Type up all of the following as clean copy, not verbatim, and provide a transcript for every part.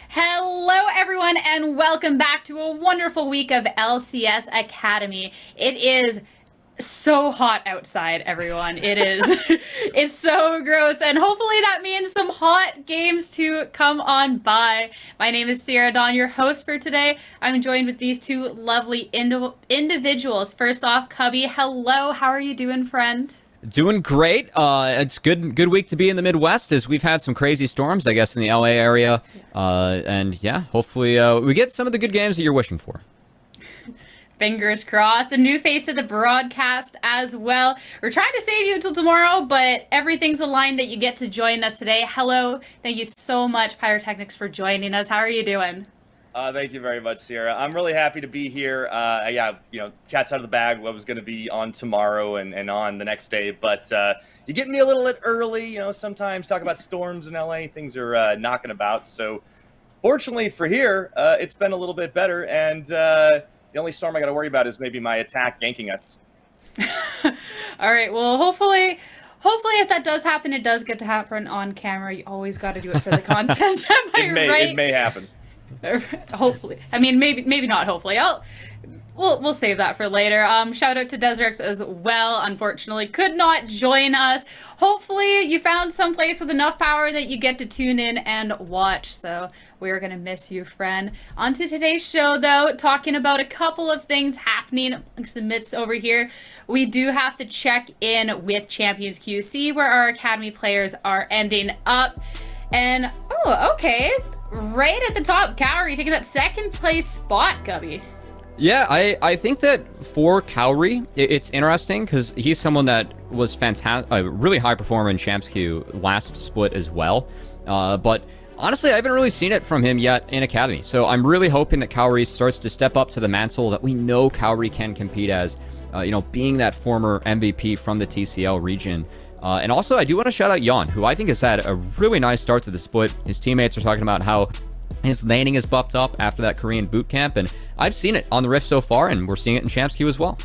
Hello, everyone, and welcome back to a wonderful week of LCS Academy. It is so hot outside, everyone. It is. It's so gross, and hopefully that means some hot games to come on by. My name is Sierra Dawn, your host for today. I'm joined with these two lovely individuals. First off, Cubby, hello. How are you doing, friend? Doing great. It's good week to be in the Midwest as we've had some crazy storms, I guess, in the LA area. And yeah, hopefully we get some of the good games that you're wishing for. Fingers crossed. A new face to the broadcast as well. We're trying to save you until tomorrow, but everything's aligned that you get to join us today. Hello. Thank you so much, Pyrotechnics, for joining us. How are you doing? Thank you very much, Sierra. I'm really happy to be here. Yeah, cat's out of the bag. I was going to be on tomorrow and on the next day, but you get me a little bit early. Sometimes talk about storms in LA, things are knocking about. So fortunately for here, it's been a little bit better, and the only storm I got to worry about is maybe my attack ganking us. All right. Well, hopefully if that does happen, it does get to happen on camera. You always got to do it for the content. Am I right? It may happen. Hopefully. I mean, maybe not hopefully. We'll save that for later. Shout out to Desrex as well. Unfortunately, could not join us. Hopefully, you found some place with enough power that you get to tune in and watch. So we're gonna miss you, friend. On to today's show, though, talking about a couple of things happening amongst the midst over here. We do have to check in with Champions QC, where our academy players are ending up. And oh, okay, right at the top, Cowrie taking that second place spot, Gubby. Yeah, I think that for Cowrie, it's interesting because he's someone that was fantastic, a really high performer in Champs Q last split as well. But honestly, I haven't really seen it from him yet in Academy. So I'm really hoping that Cowrie starts to step up to the mantle that we know Cowrie can compete as, being that former MVP from the TCL region. And also, I do want to shout out Jan, who I think has had a really nice start to the split. His teammates are talking about how his laning is buffed up after that Korean boot camp, and I've seen it on the Rift so far, and we're seeing it in Champs Q as well.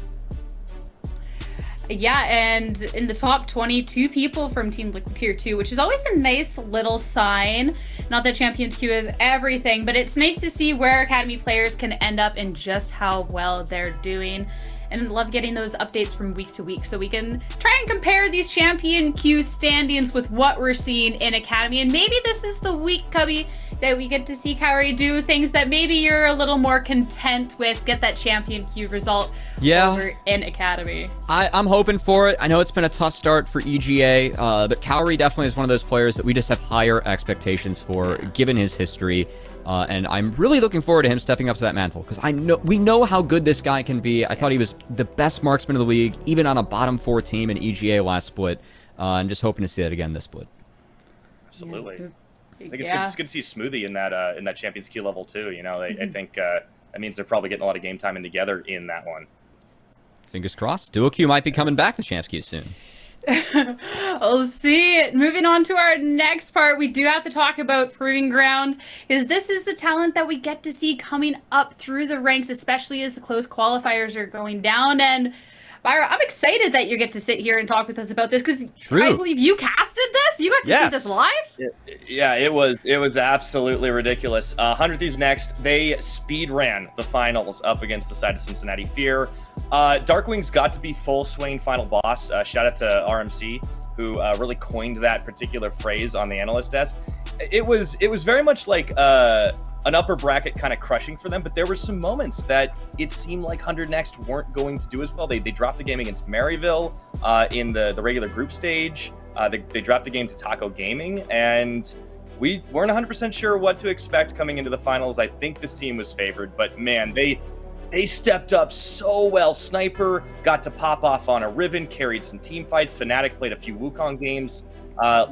Yeah, and in the top 22 people from Team Liquid Tier 2, which is always a nice little sign. Not that Champions Q is everything, but it's nice to see where Academy players can end up and just how well they're doing. And love getting those updates from week to week so we can try and compare these Champion Q standings with what we're seeing in Academy. And maybe this is the week, Cubby, that we get to see Cowrie do things that maybe you're a little more content with, get that Champion Q result over in Academy. I'm hoping for it. I know it's been a tough start for EGA, but Cowrie definitely is one of those players that we just have higher expectations for, given his history. And I'm really looking forward to him stepping up to that mantle because we know how good this guy can be. I thought he was the best marksman of the league, even on a bottom 4 team in EGA last split. I'm just hoping to see that again this split. Absolutely. I think it's good to see Smoothie in that Champions Q level too. I think that means they're probably getting a lot of game time in together in that one. Fingers crossed. Duo Q might be coming back to Champs Q soon. We'll see. Moving on to our next part, we do have to talk about Proving Grounds, because this is the talent that we get to see coming up through the ranks, especially as the close qualifiers are going down. And Byra, I'm excited that you get to sit here and talk with us about this, because I believe you casted this. You got to see this live. Yeah, it was absolutely ridiculous. 100 Thieves Next, they speed ran the finals up against the side of Cincinnati Fear. Darkwing's got to be full Swain final boss. Shout out to RMC, who really coined that particular phrase on the analyst desk. It was very much like an upper bracket kind of crushing for them, but there were some moments that it seemed like 100 Next weren't going to do as well. They dropped a game against Maryville in the regular group stage. They dropped a game to Taco Gaming, and we weren't 100% sure what to expect coming into the finals. I think this team was favored, but man, they stepped up so well. Sniper got to pop off on a Riven, carried some team fights. Fnatic played a few Wukong games.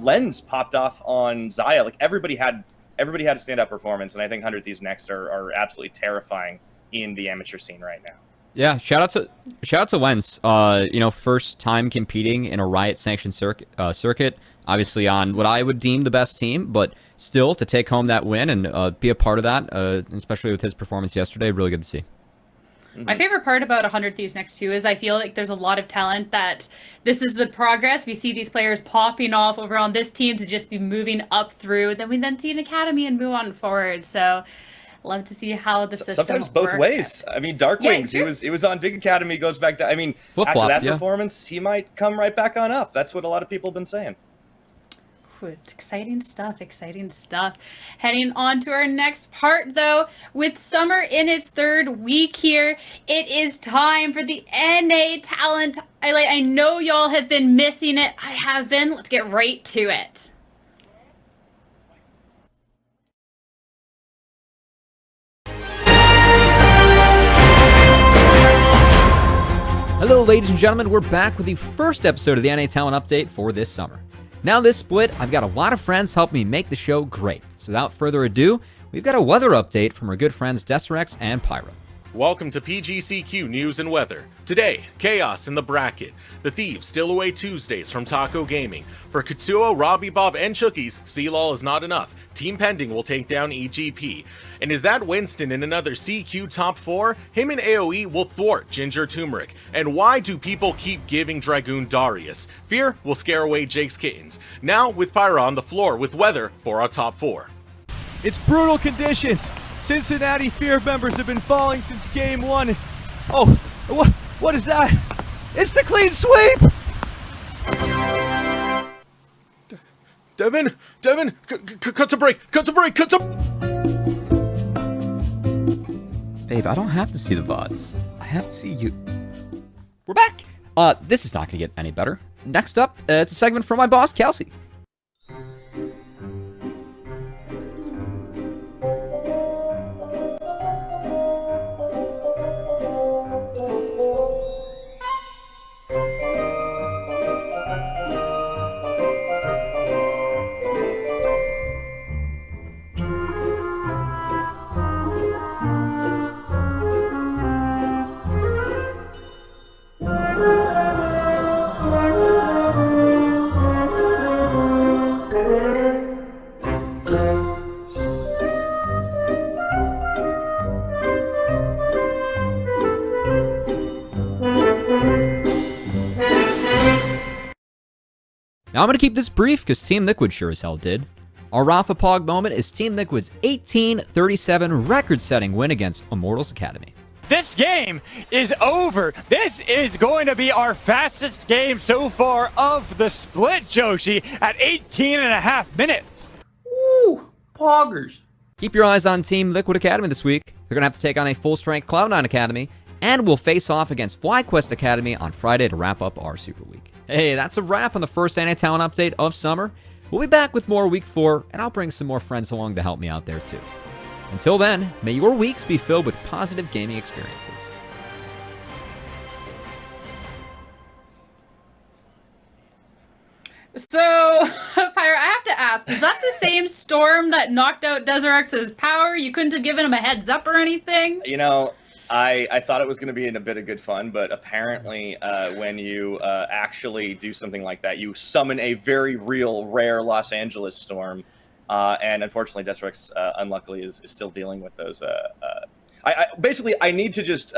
Lens popped off on Zaya. Like everybody had a standout performance, and I think 100 Thieves Next are absolutely terrifying in the amateur scene right now. Yeah, shout out to Lens. First time competing in a Riot sanctioned circuit. Obviously on what I would deem the best team, but still to take home that win and be a part of that, especially with his performance yesterday, really good to see. My favorite part about 100 Thieves Next 2 is I feel like there's a lot of talent that this is the progress. We see these players popping off over on this team to just be moving up through. Then we see an academy and move on forward. So love to see how the system sometimes both works. ways. I mean, Darkwings, he was on Dig Academy, goes back to, I mean, after that performance, he might come right back on up. That's what a lot of people have been saying. It's exciting stuff, exciting stuff. Heading on to our next part, though, with summer in its third week here, it is time for the NA Talent Highlight. I know y'all have been missing it. I have been. Let's get right to it. Hello, ladies and gentlemen. We're back with the first episode of the NA Talent Update for this summer. Now this split, I've got a lot of friends help me make the show great. So without further ado, we've got a weather update from our good friends Deserex and Pyro. Welcome to PGCQ News and Weather. Today, chaos in the bracket. The Thieves still away Tuesdays from Taco Gaming. For Katsuo, Robbie Bob, and Chookies, C-Lol is not enough. Team Pending will take down EGP. And is that Winston in another CQ top 4? Him and AoE will thwart Ginger Turmeric. And why do people keep giving Dragoon Darius? Fear will scare away Jake's Kittens. Now with Pyra on the floor with weather for our top 4. It's brutal conditions. Cincinnati Fear members have been falling since game 1. Oh, what is that? It's the clean sweep! Devin, cut to break. Babe, I don't have to see the VODs. I have to see you. We're back! This is not gonna get any better. Next up, it's a segment from my boss, Kelsey. Now I'm going to keep this brief because Team Liquid sure as hell did. Our Rafa Pog moment is Team Liquid's 18-37 record-setting win against Immortals Academy. This game is over. This is going to be our fastest game so far of the split, Joshi, at 18.5 minutes. Woo! Poggers. Keep your eyes on Team Liquid Academy this week. They're going to have to take on a full-strength Cloud9 Academy, and we'll face off against FlyQuest Academy on Friday to wrap up our Super Week. Hey, that's a wrap on the first NA Talent Update of summer. We'll be back with more Week 4, and I'll bring some more friends along to help me out there too. Until then, may your weeks be filled with positive gaming experiences. So, Pyra, I have to ask, is that the same storm that knocked out Deserex's power? You couldn't have given him a heads up or anything? You know, I thought it was going to be in a bit of good fun, but apparently when you actually do something like that, you summon a very real, rare Los Angeles storm. And unfortunately, Deserex, unluckily, is still dealing with those. Basically, I need to just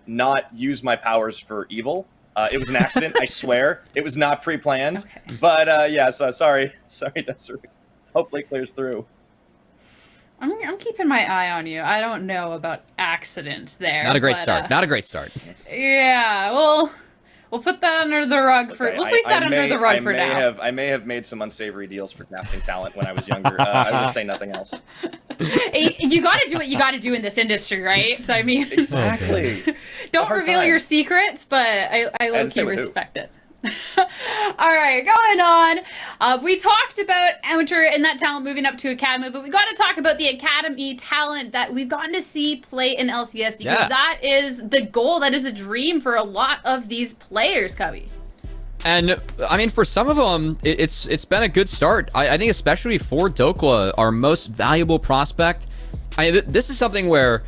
not use my powers for evil. It was an accident, I swear. It was not pre-planned. Okay. But yeah, so sorry, Deserex. Hopefully it clears through. I'm keeping my eye on you. I don't know about accident there. Not a great start. Not a great start. Yeah, we'll put that under the rug for. We'll sweep that under the rug for now. I may have made some unsavory deals for casting talent when I was younger. I will say nothing else. You got to do what you got to do in this industry, right? So I mean, exactly. Don't reveal your secrets, but I low-key respect it. All right, going on. We talked about amateur and that talent moving up to academy, but we got to talk about the academy talent that we've gotten to see play in LCS because that is the goal, that is a dream for a lot of these players, Cubby. And I mean, for some of them, it's been a good start. I think especially for Dokla, our most valuable prospect. This is something where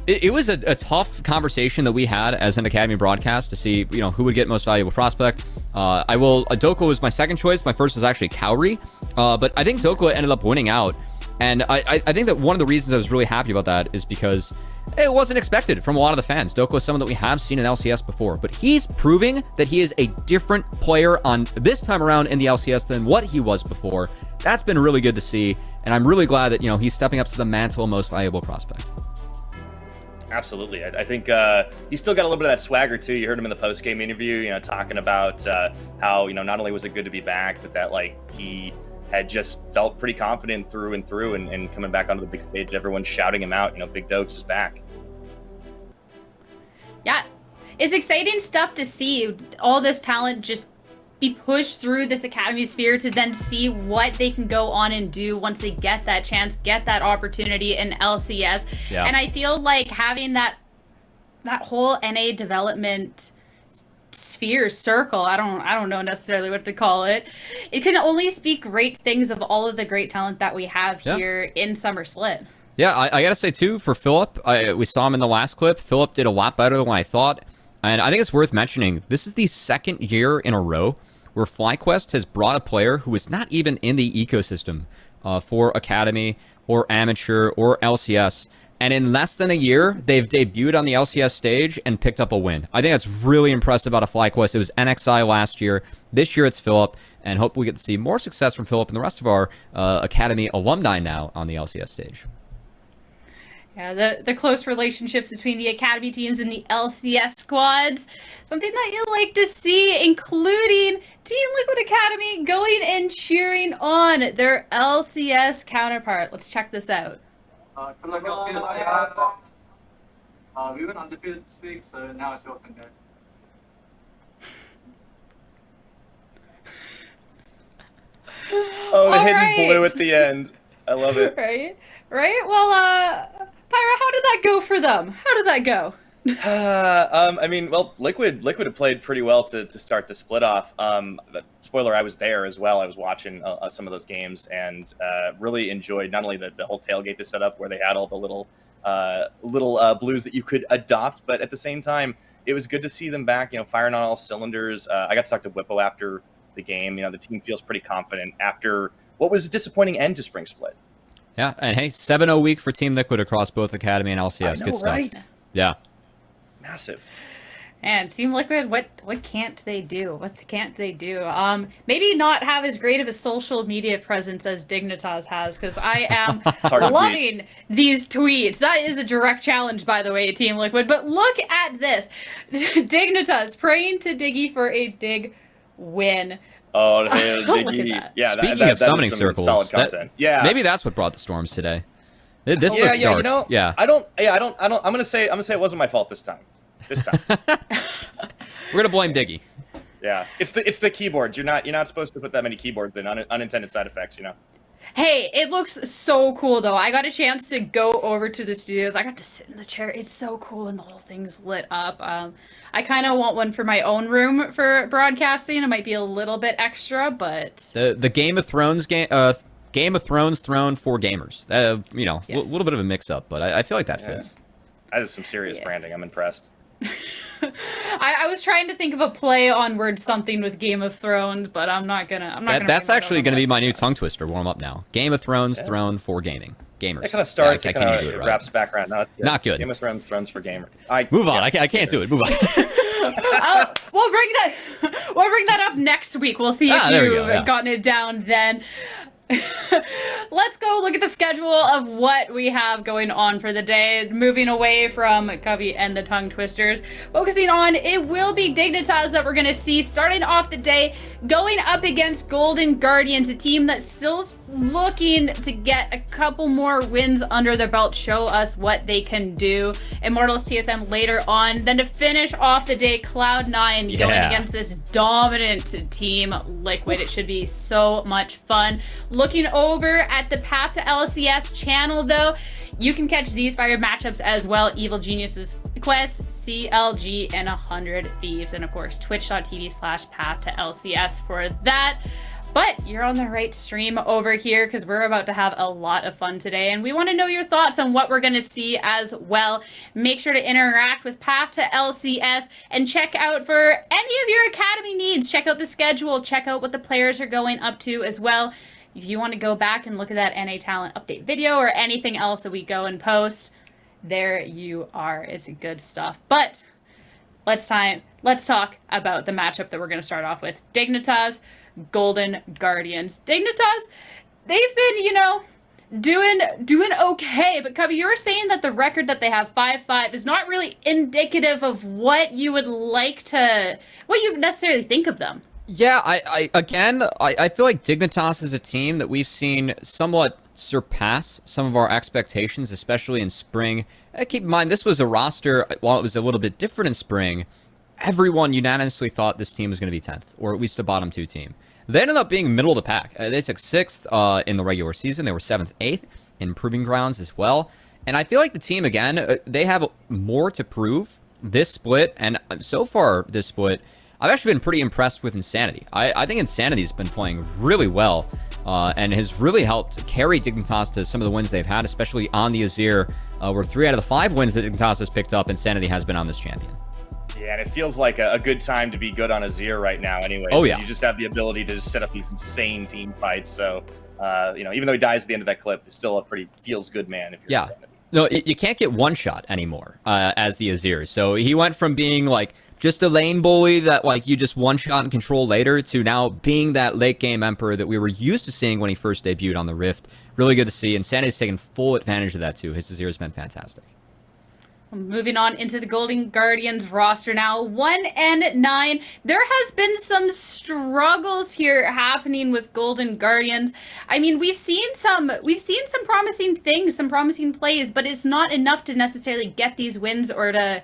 it was a tough conversation that we had as an academy broadcast to see, who would get most valuable prospect. Dokla was my second choice. My first was actually Cowrie, but I think Dokla ended up winning out. And I think that one of the reasons I was really happy about that is because it wasn't expected from a lot of the fans. Doko is someone that we have seen in LCS before, but he's proving that he is a different player on this time around in the LCS than what he was before. That's been really good to see, and I'm really glad that, he's stepping up to the mantle of most valuable prospect. Absolutely. I think he's still got a little bit of that swagger too. You heard him in the post-game interview, talking about how, not only was it good to be back, but that he had just felt pretty confident through and through, and coming back onto the big stage, everyone's shouting him out. Big Dokes is back. Yeah, it's exciting stuff to see all this talent just be pushed through this academy sphere to then see what they can go on and do once they get that chance, get that opportunity in LCS. Yeah. And I feel like having that whole NA development sphere circle, I don't know necessarily what to call it. It can only speak great things of all of the great talent that we have here in Summer Split. Yeah, I gotta say too, for Philip, we saw him in the last clip. Philip did a lot better than what I thought. And I think it's worth mentioning, this is the second year in a row where FlyQuest has brought a player who is not even in the ecosystem for Academy or Amateur or LCS. And in less than a year, they've debuted on the LCS stage and picked up a win. I think that's really impressive out of FlyQuest. It was NXI last year. This year it's Philip. And hope we get to see more success from Philip and the rest of our Academy alumni now on the LCS stage. Yeah, the close relationships between the Academy teams and the LCS squads. Something that you like to see, including Team Liquid Academy going and cheering on their LCS counterpart. Let's check this out. We went undefeated this week, so now it's your turn, guys. Oh, the hidden blue at the end. I love it. Right? Well, Pyra, how did that go for them? How did that go? Liquid had played pretty well to start the split off. But spoiler, I was there as well. I was watching some of those games and really enjoyed not only the whole tailgate they set up where they had all the little blues that you could adopt, but at the same time, it was good to see them back, firing on all cylinders. I got to talk to Whippo after the game. The team feels pretty confident after what was a disappointing end to Spring Split. Yeah, and hey, 7-0 week for Team Liquid across both Academy and LCS. I know, Good stuff. right? Yeah. Massive. And Team Liquid, what can't they do? What can't they do? Maybe not have as great of a social media presence as Dignitas has, because I am loving these tweets. That is a direct challenge, by the way, Team Liquid. But look at this. Dignitas praying to Diggy for a Dig win. Oh, Diggy. Yeah, Speaking of summoning some circles, solid content. maybe that's what brought the storms today. This looks dark. I'm gonna say it wasn't my fault this time. We're gonna blame Diggy. Yeah, it's the keyboards. You're not supposed to put that many keyboards in. Unintended side effects, Hey, it looks so cool though. I got a chance to go over to the studios. I got to sit in the chair. It's so cool and the whole thing's lit up. I kind of want one for my own room for broadcasting. It might be a little bit extra, but the Game of Thrones Game of Thrones throne for gamers. A little bit of a mix-up, but I feel like that fits. That is some serious branding. I'm impressed. I was trying to think of a play on word something with Game of Thrones, but I'm not gonna. That's actually gonna be my new tongue twister. Warm up now. Game of Thrones throne for gamers. It kind of starts. I can't do it right. Wraps back around. Not good. Game of Thrones for gamers. Move on. I can't do it. Move on. We'll bring that up next week. We'll see if you've gotten it down then. Let's go look at the schedule of what we have going on for the day. Moving away from Cubby and the tongue twisters, focusing on it will be Dignitas that we're going to see starting off the day going up against Golden Guardians, a team that's still looking to get a couple more wins under their belt, show us what they can do. Immortals TSM later on. Then to finish off the day, Cloud9 going against this dominant team, Liquid. It should be so much fun. Looking over at the Path to LCS channel, though, you can catch these fire matchups as well. Evil Geniuses Quest, CLG, and 100 Thieves. And of course, twitch.tv/Path to LCS for that. But you're on the right stream over here because we're about to have a lot of fun today. And we want to know your thoughts on what we're going to see as well. Make sure to interact with Path to LCS and check out for any of your Academy needs. Check out the schedule. Check out what the players are going up to as well. If you want to go back and look at that NA Talent update video or anything else that we go and post, There you are. It's good stuff. But let's talk about the matchup that we're going to start off with. Dignitas, Golden Guardians. Dignitas, they've been, doing okay. But Cubby, you were saying that the record that they have 5-5 is not really indicative of what you necessarily think of them. Yeah, I feel like Dignitas is a team that we've seen somewhat surpass some of our expectations, especially in spring. Keep in mind, this was a roster, while it was a little bit different in spring, everyone unanimously thought this team was going to be 10th, or at least a bottom 2 team. They ended up being middle of the pack. They took 6th in the regular season. They were 7th, 8th in Proving Grounds as well. And I feel like the team, again, they have more to prove this split. And so far, this split, I've actually been pretty impressed with Insanity. I think Insanity's been playing really well and has really helped carry Dignitas to some of the wins they've had, especially on the Azir, where 3 out of the 5 wins that Dignitas has picked up, Insanity has been on this champion. Yeah, and it feels like a good time to be good on Azir right now anyway. Oh, yeah. You just have the ability to just set up these insane team fights. So, even though he dies at the end of that clip, it's still a pretty feels-good man if you're Insanity. No, you can't get one shot anymore as the Azir. So he went from being like just a lane bully that like you just one shot and control later to now being that late game emperor that we were used to seeing when he first debuted on the Rift. Really good to see. Insanity's taken full advantage of that too. His Azir has been fantastic. Moving on into the Golden Guardians roster now, 1-9. There has been some struggles here happening with Golden Guardians. I mean, we've seen some promising things, some promising plays, but it's not enough to necessarily get these wins or to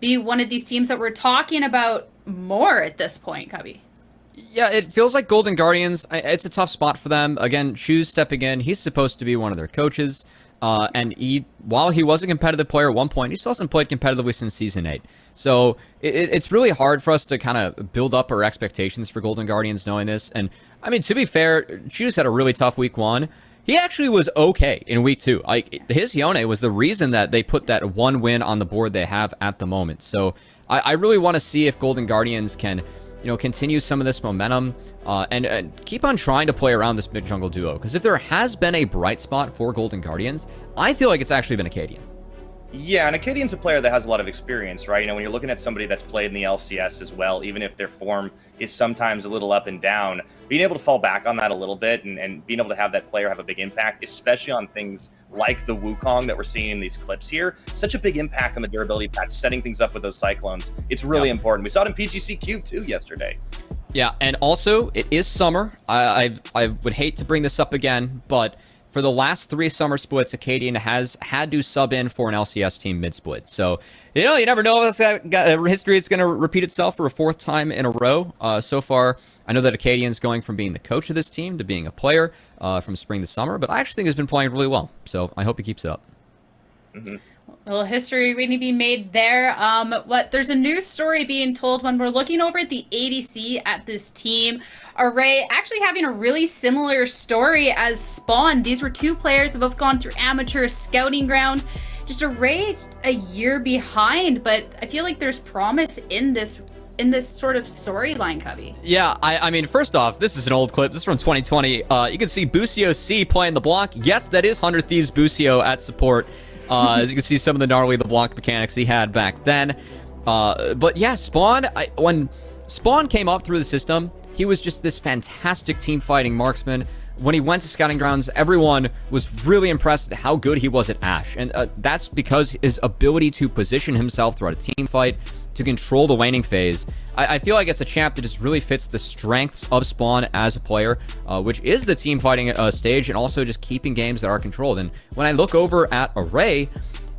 be one of these teams that we're talking about more at this point, Cubby. Yeah, it feels like Golden Guardians, it's a tough spot for them. Again, Shoes stepping in. He's supposed to be one of their coaches. And while he was a competitive player at one point, he still hasn't played competitively since Season 8. So it's really hard for us to kind of build up our expectations for Golden Guardians knowing this. And, I mean, to be fair, Shoes had a really tough Week 1. He actually was okay in Week 2. Like, his Yone was the reason that they put that one win on the board they have at the moment. So I really want to see if Golden Guardians can continue some of this momentum and keep on trying to play around this mid-jungle duo. Because if there has been a bright spot for Golden Guardians, I feel like it's actually been Acadian. Yeah, and Acadian's a player that has a lot of experience, right? When you're looking at somebody that's played in the LCS as well, even if their form is sometimes a little up and down, being able to fall back on that a little bit and being able to have that player have a big impact, especially on things like the Wukong that we're seeing in these clips here, such a big impact on the durability patch, setting things up with those Cyclones. It's really important. We saw it in PGCQ too yesterday. Yeah, and also, it is summer. I would hate to bring this up again, but for the last 3 summer splits, Acadian has had to sub in for an LCS team mid-split. So, you never know if history is going to repeat itself for a 4th time in a row. So far, I know that Acadian's going from being the coach of this team to being a player from spring to summer, but I actually think he's been playing really well. So, I hope he keeps it up. Mm-hmm. Well, history really be made there. There's a news story being told when we're looking over at the ADC at this team. Array actually having a really similar story as Spawn. These were 2 players that have both gone through amateur scouting grounds. Just Array a year behind, but I feel like there's promise in this sort of storyline, Cubby. Yeah, I mean, first off, this is an old clip. This is from 2020. You can see Busio C playing the block. Yes, that is 100 Thieves Busio at support. As you can see, some of the gnarly LeBlanc mechanics he had back then. But yeah, Spawn, when Spawn came up through the system, he was just this fantastic team-fighting marksman. When he went to Scouting Grounds, everyone was really impressed at how good he was at Ashe. And that's because his ability to position himself throughout a team fight, to control the laning phase. I feel like it's a champ that just really fits the strengths of Spawn as a player, which is the team fighting stage and also just keeping games that are controlled. And when I look over at Array,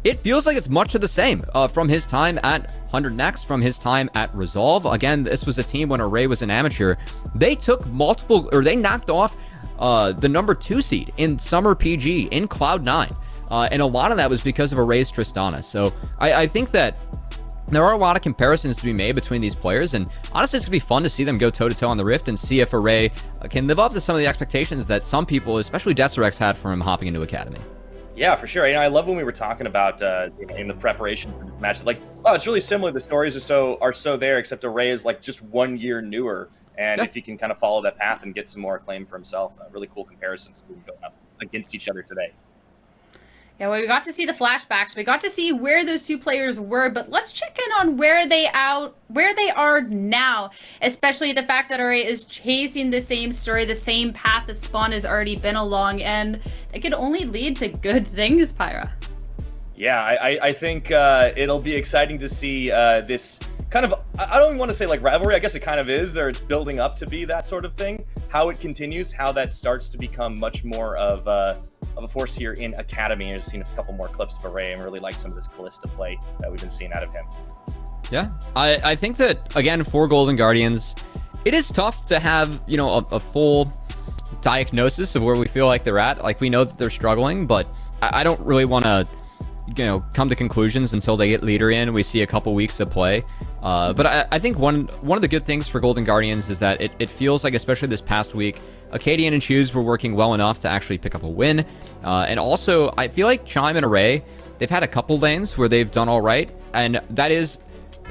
it feels like it's much of the same from his time at 100 Next, from his time at Resolve. Again, this was a team when Array was an amateur. They took they knocked off the number 2 seed in Summer PG in Cloud9. And a lot of that was because of Array's Tristana. So I think that there are a lot of comparisons to be made between these players, and honestly, it's going to be fun to see them go toe-to-toe on the Rift and see if Array can live up to some of the expectations that some people, especially Deserex, had for him hopping into Academy. Yeah, for sure. I love when we were talking about in the preparation for the match, like, oh, it's really similar. The stories are so there, except Array is like just 1 year newer, and if he can kind of follow that path and get some more acclaim for himself, really cool comparisons going up against each other today. Yeah, well, we got to see the flashbacks. We got to see where those two players were, but let's check in on where they are now. Especially the fact that Array is chasing the same story, the same path that Spawn has already been along, and it could only lead to good things, Pyra. Yeah, I think it'll be exciting to see this kind of, I don't even want to say like rivalry, I guess it kind of is, or it's building up to be that sort of thing. How it continues, how that starts to become much more of a force here in Academy. I've seen a couple more clips of Array and really like some of this Callista play that we've been seeing out of him. Yeah, I think that, again, for Golden Guardians, it is tough to have, you know, a full diagnosis of where we feel like they're at. Like, we know that they're struggling, but I don't really want to, you know, come to conclusions until they get leader in. We see a couple weeks of play. But I think one of the good things for Golden Guardians is that it feels like, especially this past week, Acadian and Choose were working well enough to actually pick up a win. And also, I feel like Chime and Array, they've had a couple lanes where they've done all right. And that is,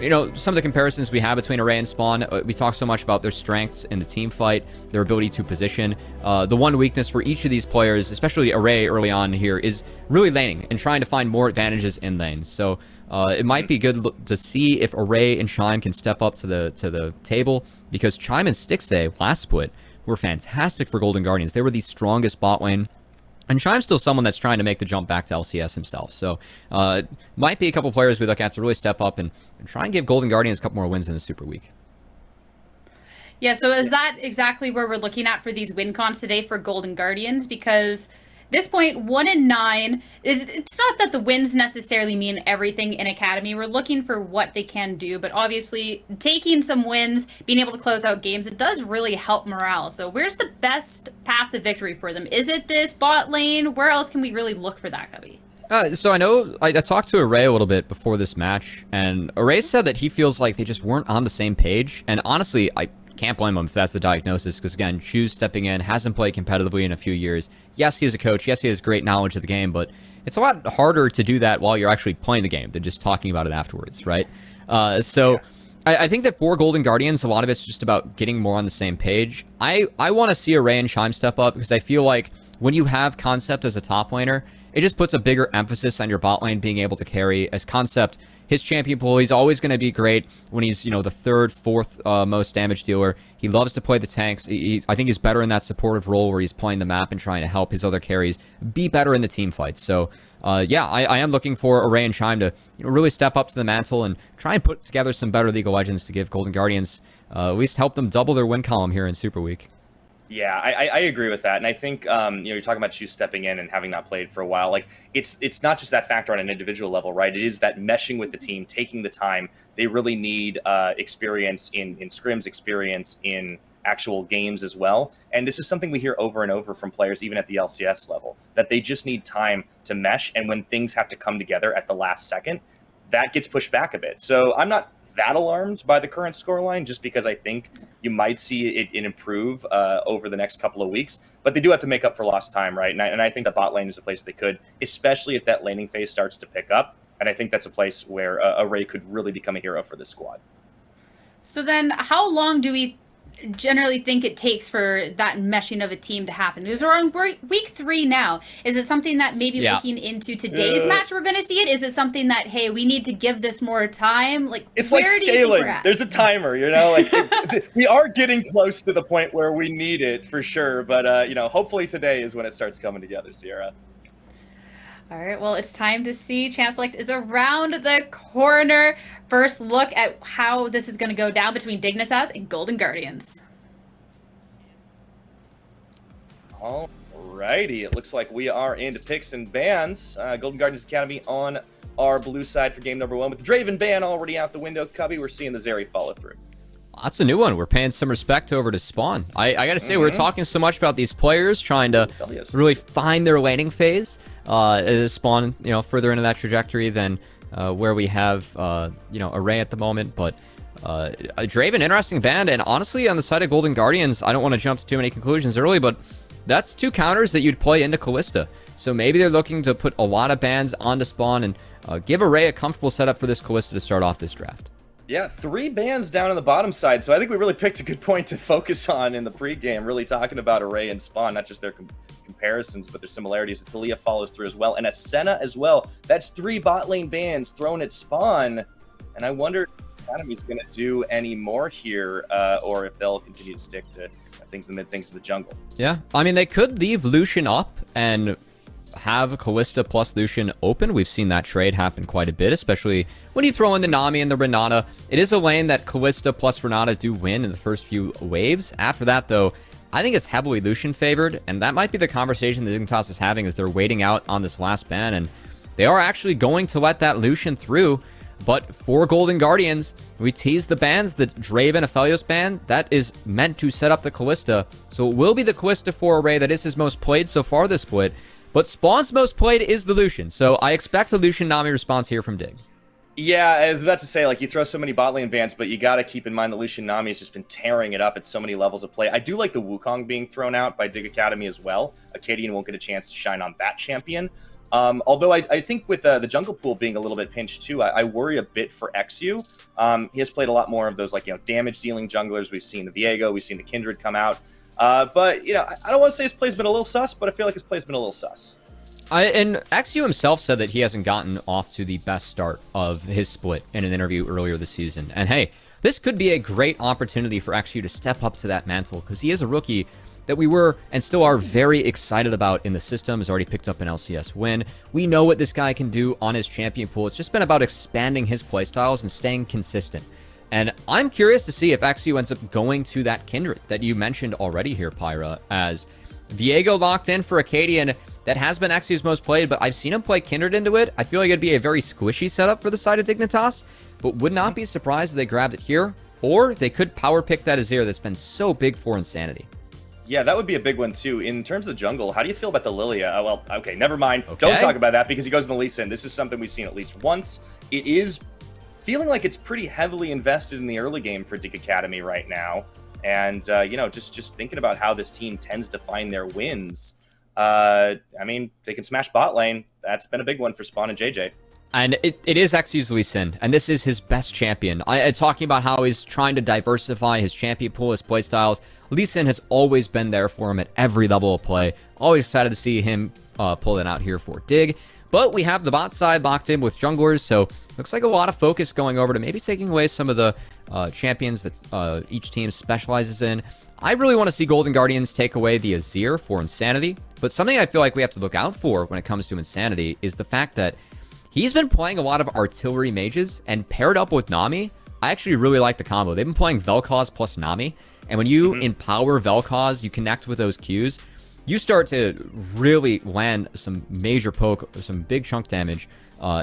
you know, some of the comparisons we have between Array and Spawn. We talk so much about their strengths in the team fight, their ability to position. The one weakness for each of these players, especially Array early on here, is really laning and trying to find more advantages in lanes. So it might be good to see if Array and Chime can step up to the table, because Chime and Stixay last split were fantastic for Golden Guardians. They were the strongest bot lane. And Chime's still someone that's trying to make the jump back to LCS himself. So might be a couple players we look at to really step up and try and give Golden Guardians a couple more wins in the Super Week. Yeah, so is that exactly where we're looking at for these win cons today for Golden Guardians? Because this point, 1-9, it's not that the wins necessarily mean everything in Academy. We're looking for what they can do, but obviously taking some wins, being able to close out games, it does really help morale. So where's the best path to victory for them? Is it this bot lane? Where else can we really look for that, Cubby? So I know I talked to Array a little bit before this match, and Array said that he feels like they just weren't on the same page. And honestly, I can't blame him if that's the diagnosis, because again, Choose stepping in, hasn't played competitively in a few years. Yes, he is a coach. Yes, he has great knowledge of the game, but it's a lot harder to do that while you're actually playing the game than just talking about it afterwards, right? I think that for Golden Guardians, a lot of it's just about getting more on the same page. I want to see Array and Chime step up, because I feel like when you have Concept as a top laner, it just puts a bigger emphasis on your bot lane being able to carry. As Concept, his champion pool, he's always going to be great when he's, you know, the third, fourth most damage dealer. He loves to play the tanks. I think he's better in that supportive role where he's playing the map and trying to help his other carries be better in the team fights. So, yeah, I am looking for Array and Chime to, you know, really step up to the mantle and try and put together some better League of Legends to give Golden Guardians at least help them double their win column here in Super Week. Yeah, I agree with that, and I think you know, you're talking about Choose stepping in and having not played for a while. Like, it's not just that factor on an individual level, right? It is that meshing with the team, taking the time. They really need experience in scrims, experience in actual games as well. And this is something we hear over and over from players, even at the LCS level, that they just need time to mesh. And when things have to come together at the last second, that gets pushed back a bit. So I'm not that alarmed by the current scoreline, just because I think you might see it improve over the next couple of weeks. But they do have to make up for lost time, right? And I think the bot lane is a place they could, especially if that laning phase starts to pick up. And I think that's a place where Array could really become a hero for this squad. So then how long do we generally think it takes for that meshing of a team to happen? Because we're on week 3 now. Is it something that maybe looking into today's match we're going to see it? Is it something that, hey, we need to give this more time? Like, it's where like do you think scaling. we're at? There's a timer, you know, like we are getting close to the point where we need it for sure. But, you know, hopefully today is when it starts coming together, Sierra. All right, well, it's time to see. Champ Select is around the corner. First look at how this is going to go down between Dignitas and Golden Guardians. Alrighty, it looks like we are into picks and bans. Golden Guardians Academy on our blue side for game number 1. With the Draven ban already out the window, Cubby, we're seeing the Zeri follow through. That's a new one. We're paying some respect over to Spawn. I gotta say, we're talking so much about these players trying to really find their laning phase. Is Spawn, you know, further into that trajectory than where we have, you know, Array at the moment. But Draven, interesting band. And honestly, on the side of Golden Guardians, I don't want to jump to too many conclusions early, but that's 2 counters that you'd play into Callista. So maybe they're looking to put a lot of bans onto Spawn and give Array a comfortable setup for this Callista to start off this draft. Yeah, 3 bans down on the bottom side, so I think we really picked a good point to focus on in the pregame, really talking about Array and Spawn, not just their comparisons, but their similarities. Talia follows through as well, and Ascena as well. That's 3 bot lane bans thrown at Spawn, and I wonder if Academy's going to do any more here, or if they'll continue to stick to things in the mid, things in the jungle. Yeah, I mean, they could leave Lucian up and have Kalista plus Lucian open. We've seen that trade happen quite a bit, especially when you throw in the Nami and the Renata. It is a lane that Kalista plus Renata do win in the first few waves. After that, though, I think it's heavily Lucian favored, and that might be the conversation that Dignitas is having as they're waiting out on this last ban, and they are actually going to let that Lucian through. But for Golden Guardians, we tease the bans, the Draven Aphelios ban, that is meant to set up the Kalista. So it will be the Kalista for Array that is his most played so far this split. But Spawn's most played is the Lucian, so I expect the Lucian Nami response here from Dig. Yeah, I was about to say, like, you throw so many bot lane bans, but you got to keep in mind that Lucian Nami has just been tearing it up at so many levels of play. I do like the Wukong being thrown out by Dig Academy as well. Acadian won't get a chance to shine on that champion. Although I think with the jungle pool being a little bit pinched too, I worry a bit for XU. He has played a lot more of those, like, damage dealing junglers. We've seen the Viego, we've seen the Kindred come out. But, I don't want to say his play's been a little sus, but I feel like his play's been a little sus. And XU himself said that he hasn't gotten off to the best start of his split in an interview earlier this season. And hey, this could be a great opportunity for XU to step up to that mantle, because he is a rookie that we were and still are very excited about in the system. Has already picked up an LCS win. We know what this guy can do on his champion pool. It's just been about expanding his playstyles and staying consistent. And I'm curious to see if XU ends up going to that Kindred that you mentioned already here, Pyra, as Viego locked in for Acadian. That has been XU's most played, but I've seen him play Kindred into it. I feel like it'd be a very squishy setup for the side of Dignitas, but would not be surprised if they grabbed it here, or they could power pick that Azir that's been so big for Insanity. Yeah, that would be a big one too. In terms of the jungle, how do you feel about the Lilia? Well, okay, never mind. Okay. Don't talk about that because he goes in the Lee Sin. This is something we've seen at least once. It is feeling like it's pretty heavily invested in the early game for Dig Academy right now. And, just thinking about how this team tends to find their wins. I mean, they can smash bot lane. That's been a big one for Spawn and JJ. And it is XU's Lee Sin, and this is his best champion. Talking about how he's trying to diversify his champion pool, his playstyles. Lee Sin has always been there for him at every level of play. Always excited to see him pull it out here for Dig. But we have the bot side locked in with junglers, so looks like a lot of focus going over to maybe taking away some of the champions that each team specializes in. I really want to see Golden Guardians take away the Azir for Insanity, but something I feel like we have to look out for when it comes to Insanity is the fact that he's been playing a lot of artillery mages, and paired up with Nami, I actually really like the combo. They've been playing Vel'Koz plus Nami, and when you empower Vel'Koz, you connect with those Qs, you start to really land some major poke, some big chunk damage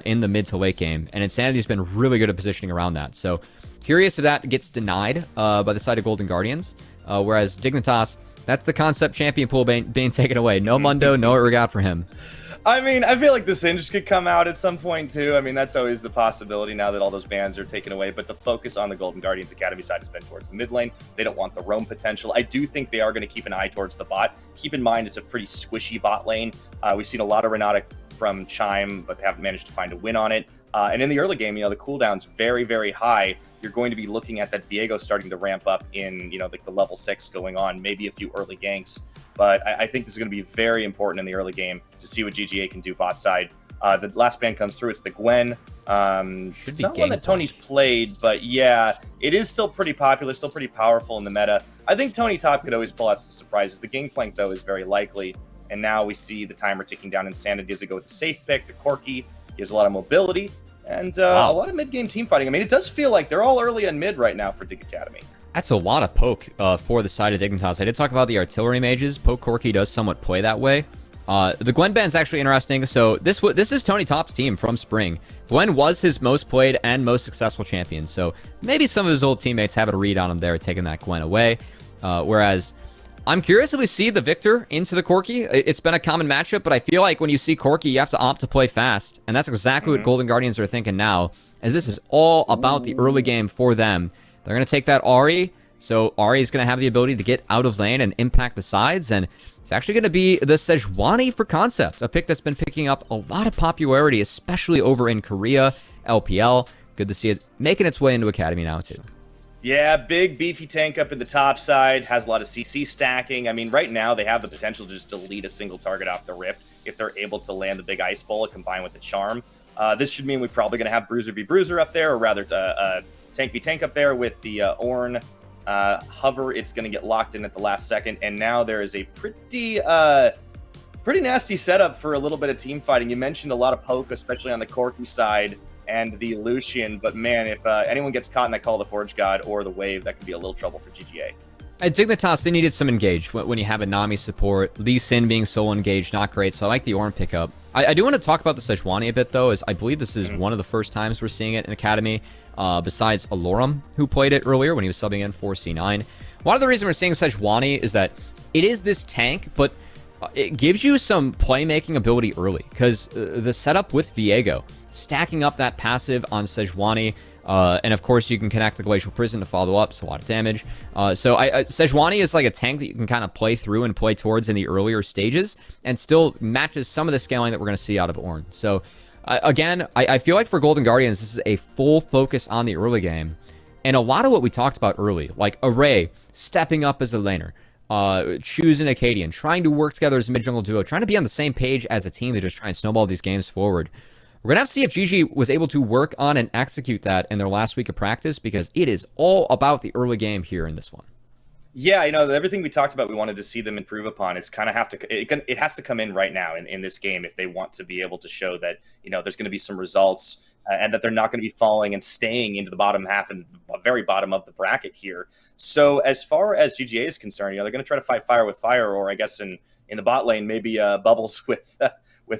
in the mid to late game, and Insanity's been really good at positioning around that. So curious if that gets denied by the side of Golden Guardians, whereas Dignitas, that's the concept champion pool being taken away. No Mundo, no regard for him. I mean, I feel like the Singed could come out at some point too. I mean, that's always the possibility now that all those bans are taken away. But the focus on the Golden Guardians Academy side has been towards the mid lane. They don't want the roam potential. I do think they are going to keep an eye towards the bot. Keep in mind, it's a pretty squishy bot lane. We've seen a lot of Renata from Chime, but they haven't managed to find a win on it. And in the early game, the cooldown's very, very high. You're going to be looking at that Viego starting to ramp up in, like the level 6 going on, maybe a few early ganks. But I think this is going to be very important in the early game to see what GGA can do bot side. The last ban comes through. It's the Gwen. It's not one that Tony's played, but yeah, it is still pretty popular, still pretty powerful in the meta. I think Tony Top could always pull out some surprises. The Gangplank, though, is very likely. And now we see the timer ticking down. Insanity does it go with the safe pick, the Corki. He has a lot of mobility and a lot of mid-game team fighting. I mean, it does feel like they're all early and mid right now for Dig Academy. That's a lot of poke for the side of Dignitas. I did talk about the artillery mages. Poke Corki does somewhat play that way. The Gwen ban's actually interesting. So this is Tony Top's team from spring. Gwen was his most played and most successful champion. So maybe some of his old teammates have a read on him there, taking that Gwen away. Whereas I'm curious if we see the Victor into the Corki. It's been a common matchup, but I feel like when you see Corki, you have to opt to play fast. And that's exactly what Golden Guardians are thinking now, as this is all about the early game for them. They're going to take that Ahri, so Ahri is going to have the ability to get out of lane and impact the sides, and it's actually going to be the Sejuani for concept, a pick that's been picking up a lot of popularity, especially over in Korea, LPL. good to see it making its way into Academy now, too. Yeah, big beefy tank up in the top side, has a lot of CC stacking. I mean, right now they have the potential to just delete a single target off the Rift if they're able to land the big Ice Bowl combined with the Charm. This should mean we're probably going to have Bruiser v Bruiser up there, or rather Tank v Tank up there with the Ornn hover. It's going to get locked in at the last second, and now there is a pretty nasty setup for a little bit of team fighting. You mentioned a lot of poke, especially on the Corki side and the Lucian, but man, if anyone gets caught in that Call of the Forge God or the Wave, that could be a little trouble for GGA. At Dignitas, they needed some engage when you have a Nami support. Lee Sin being solo engaged, not great, so I like the Ornn pickup. I do want to talk about the Sejuani a bit, though, as I believe this is one of the first times we're seeing it in Academy, besides Alorum, who played it earlier when he was subbing in for C9. One of the reasons we're seeing Sejuani is that it is this tank, but it gives you some playmaking ability early, because the setup with Viego, stacking up that passive on Sejuani, and of course you can connect the Glacial Prison to follow up, so a lot of damage. Sejuani is like a tank that you can kind of play through and play towards in the earlier stages, and still matches some of the scaling that we're going to see out of Ornn. So again, I feel like for Golden Guardians, this is a full focus on the early game, and a lot of what we talked about early, like Array stepping up as a laner, choosing Acadian, trying to work together as a mid-jungle duo, trying to be on the same page as a team to just try and snowball these games forward. We're going to have to see if GG was able to work on and execute that in their last week of practice, because it is all about the early game here in this one. Yeah, everything we talked about, we wanted to see them improve upon. It's kind of it has to come in right now in this game if they want to be able to show that, there's going to be some results and that they're not going to be falling and staying into the bottom half and very bottom of the bracket here. So as far as GGA is concerned, they're going to try to fight fire with fire, or I guess in the bot lane, maybe Bubbles with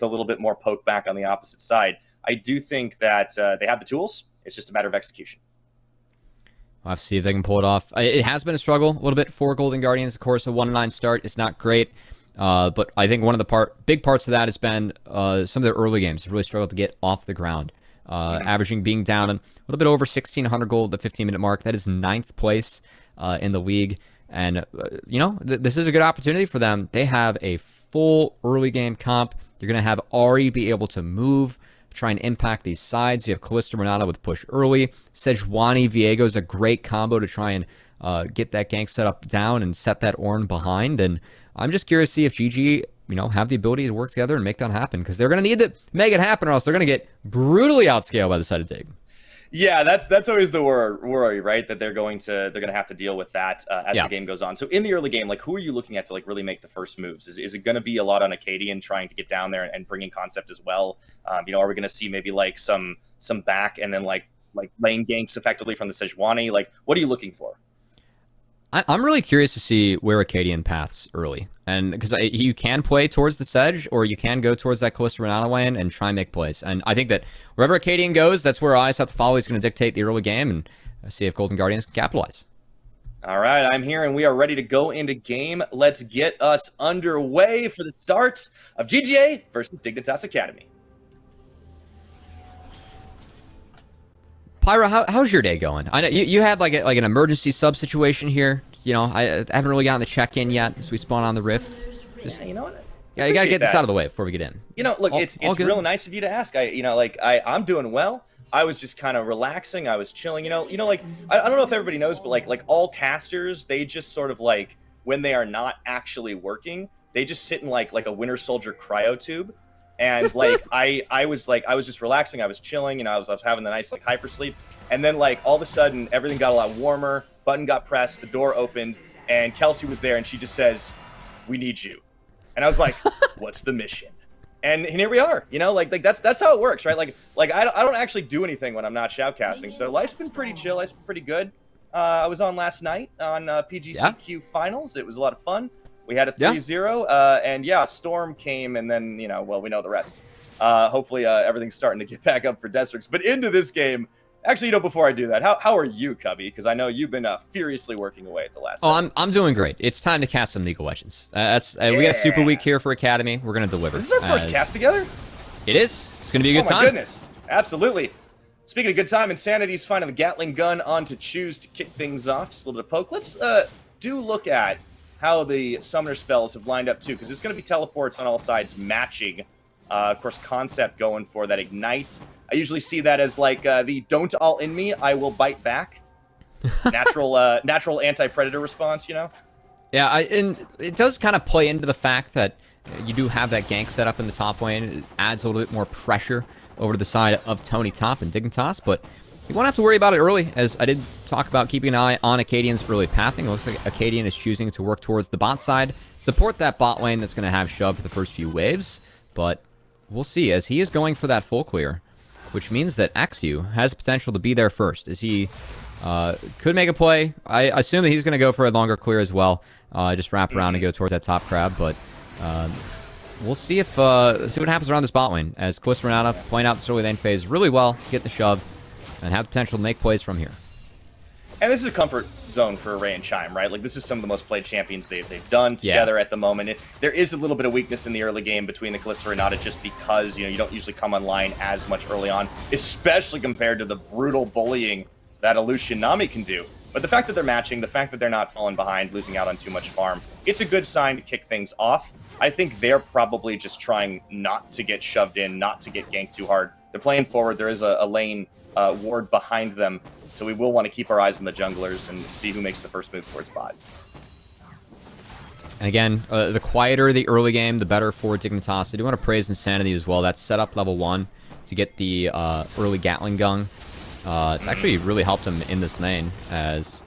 a little bit more poke back on the opposite side. I do think that they have the tools. It's just a matter of execution. We'll have to see if they can pull it off. It has been a struggle a little bit for Golden Guardians. Of course, a 1-9 start is not great. But I think one of the big parts of that has been some of their early games have really struggled to get off the ground. Averaging being down a little bit over 1,600 gold at the 15-minute mark. That is 9th place in the league. And, this is a good opportunity for them. They have a full early game comp. You're going to have Ari be able to move, try and impact these sides. You have Callista Renata with push early. Sejuani Viego is a great combo to try and get that gank set up down and set that Ornn behind. And I'm just curious to see if GG, have the ability to work together and make that happen, because they're going to need to make it happen, or else they're going to get brutally outscaled by the side of Dig. Yeah, that's always the worry, right? That they're going to have to deal with that as the game goes on. So in the early game, who are you looking at to really make the first moves? Is it going to be a lot on Acadian trying to get down there and bringing concept as well? Are we going to see maybe some back and then lane ganks effectively from the Sejuani? What are you looking for? I'm really curious to see where Acadian paths early. And because you can play towards the Sedge, or you can go towards that Callista Renata lane and try and make plays. And I think that wherever Acadian goes, that's where Eyes have to follow. He's going to dictate the early game, and see if Golden Guardians can capitalize. All right, I'm here, and we are ready to go into game. Let's get us underway for the start of GGA versus Dignitas Academy. Pyra, how's your day going? I know you had like an emergency sub situation here. I haven't really gotten the check-in yet as we spawn on the Rift. Yeah, you know what? Yeah, you gotta get this out of the way before we get in. Look, it's real nice of you to ask. I'm doing well. I was just kind of relaxing. I was chilling. I don't know if everybody knows, but like all casters, they just sort of when they are not actually working, they just sit in like a Winter Soldier cryo tube. And I was just relaxing. I was chilling. I was having the nice hyper sleep. And then all of a sudden, everything got a lot warmer. Button got pressed. The door opened, and Kelsey was there, and she just says, "We need you." And I was like, "What's the mission?" And here we are. That's how it works, right? I don't actually do anything when I'm not shoutcasting. So life's been pretty chill. Life's been pretty good. I was on last night on PGCQ finals. It was a lot of fun. We had a 3-0, and Storm came, and then, we know the rest. Hopefully, everything's starting to get back up for Destrix. But into this game, actually, before I do that, how are you, Cubby? Because I know you've been furiously working away at the last time. I'm doing great. It's time to cast some League of Legends. We got a super week here for Academy. We're going to deliver. This is our first cast together? It is. It's going to be a good time. Oh, my goodness. Absolutely. Speaking of good time, Insanity's finding the Gatling gun on to choose to kick things off. Just a little bit of poke. Let's do look at how the summoner spells have lined up too, because it's going to be teleports on all sides matching. Of course, concept going for that ignite I usually see that as like the "don't all in me, I will bite back." Natural anti-predator response, you know? Yeah, and it does kind of play into the fact that you do have that gank set up in the top lane. It adds a little bit more pressure over to the side of Tony Top and Dignitas, but you won't have to worry about it early, as I did talk about keeping an eye on Acadian's early pathing. It looks like Acadian is choosing to work towards the bot side, support that bot lane that's going to have shove for the first few waves, but we'll see, as he is going for that full clear, which means that XU has potential to be there first, as he could make a play. I assume that he's going to go for a longer clear as well, just wrap around and go towards that top crab, but we'll see if see what happens around this bot lane, as Kalista Renata playing out this early lane phase really well, get the shove, and have the potential to make plays from here. And this is a comfort zone for Ray and Chime, right? Like, this is some of the most played champions they've done together at the moment. There is a little bit of weakness in the early game between the Kalista Renata, just because, you don't usually come online as much early on, especially compared to the brutal bullying that Illusion Nami can do. But the fact that they're matching, the fact that they're not falling behind, losing out on too much farm, it's a good sign to kick things off. I think they're probably just trying not to get shoved in, not to get ganked too hard. They're playing forward. There is a lane ward behind them, so we will want to keep our eyes on the junglers and see who makes the first move towards bot. And again, the quieter the early game, the better for Dignitas. I do want to praise Insanity as well. That's set up level 1 to get the early Gatling gun. It's actually really helped him in this lane, as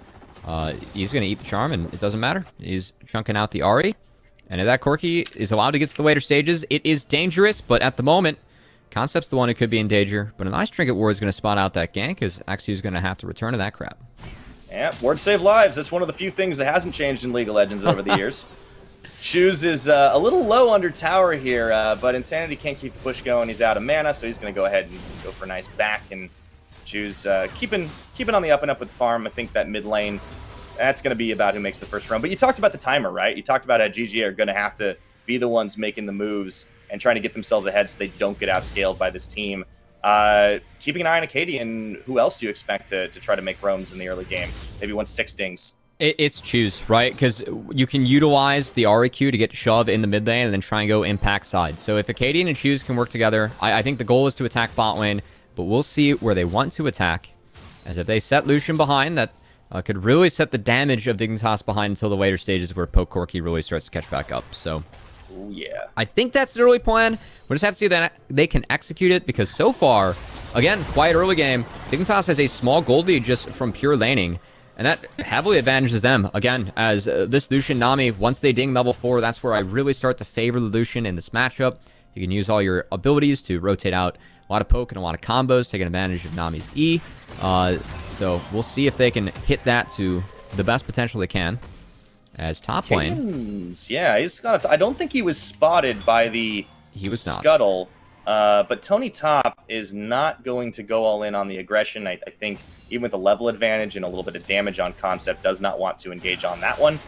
he's going to eat the charm, and it doesn't matter. He's chunking out the Ahri, and if that Corki is allowed to get to the later stages, it is dangerous, but at the moment, Concept's the one who could be in danger, but a nice Trinket Ward is going to spot out that gank, as Axu's going to have to return to that crap. Yeah, wards save lives. That's one of the few things that hasn't changed in League of Legends over the years. Shoes is a little low under tower here, but Insanity can't keep the push going. He's out of mana, so he's going to go ahead and go for a nice back, and Shoes keeping on the up and up with the farm. I think that mid lane, that's going to be about who makes the first run. But you talked about the timer, right? You talked about how GGA are going to have to be the ones making the moves and trying to get themselves ahead so they don't get outscaled by this team. Keeping an eye on Acadian, who else do you expect to try to make roams in the early game? Maybe 1-6 dings. It's Choose, right? Because you can utilize the REQ to get shove in the mid lane and then try and go impact side. So if Acadian and Choose can work together, I think the goal is to attack bot lane, but we'll see where they want to attack. As if they set Lucian behind, that could really set the damage of Dignitas behind until the later stages where Poke Corki really starts to catch back up. So Ooh, yeah. I think that's the early plan. We'll just have to see that they can execute it, because so far, again, quiet early game, Dignitas has a small gold lead just from pure laning, and that heavily advantages them. Again, as this Lucian Nami, once they ding level 4, that's where I really start to favor the Lucian in this matchup. You can use all your abilities to rotate out a lot of poke and a lot of combos, taking advantage of Nami's E. So we'll see if they can hit that to the best potential they can. As top lane, yeah, he's got. I don't think he was spotted by the scuttle, but Tony Top is not going to go all in on the aggression. I think even with a level advantage and a little bit of damage on Concept, does not want to engage on that one.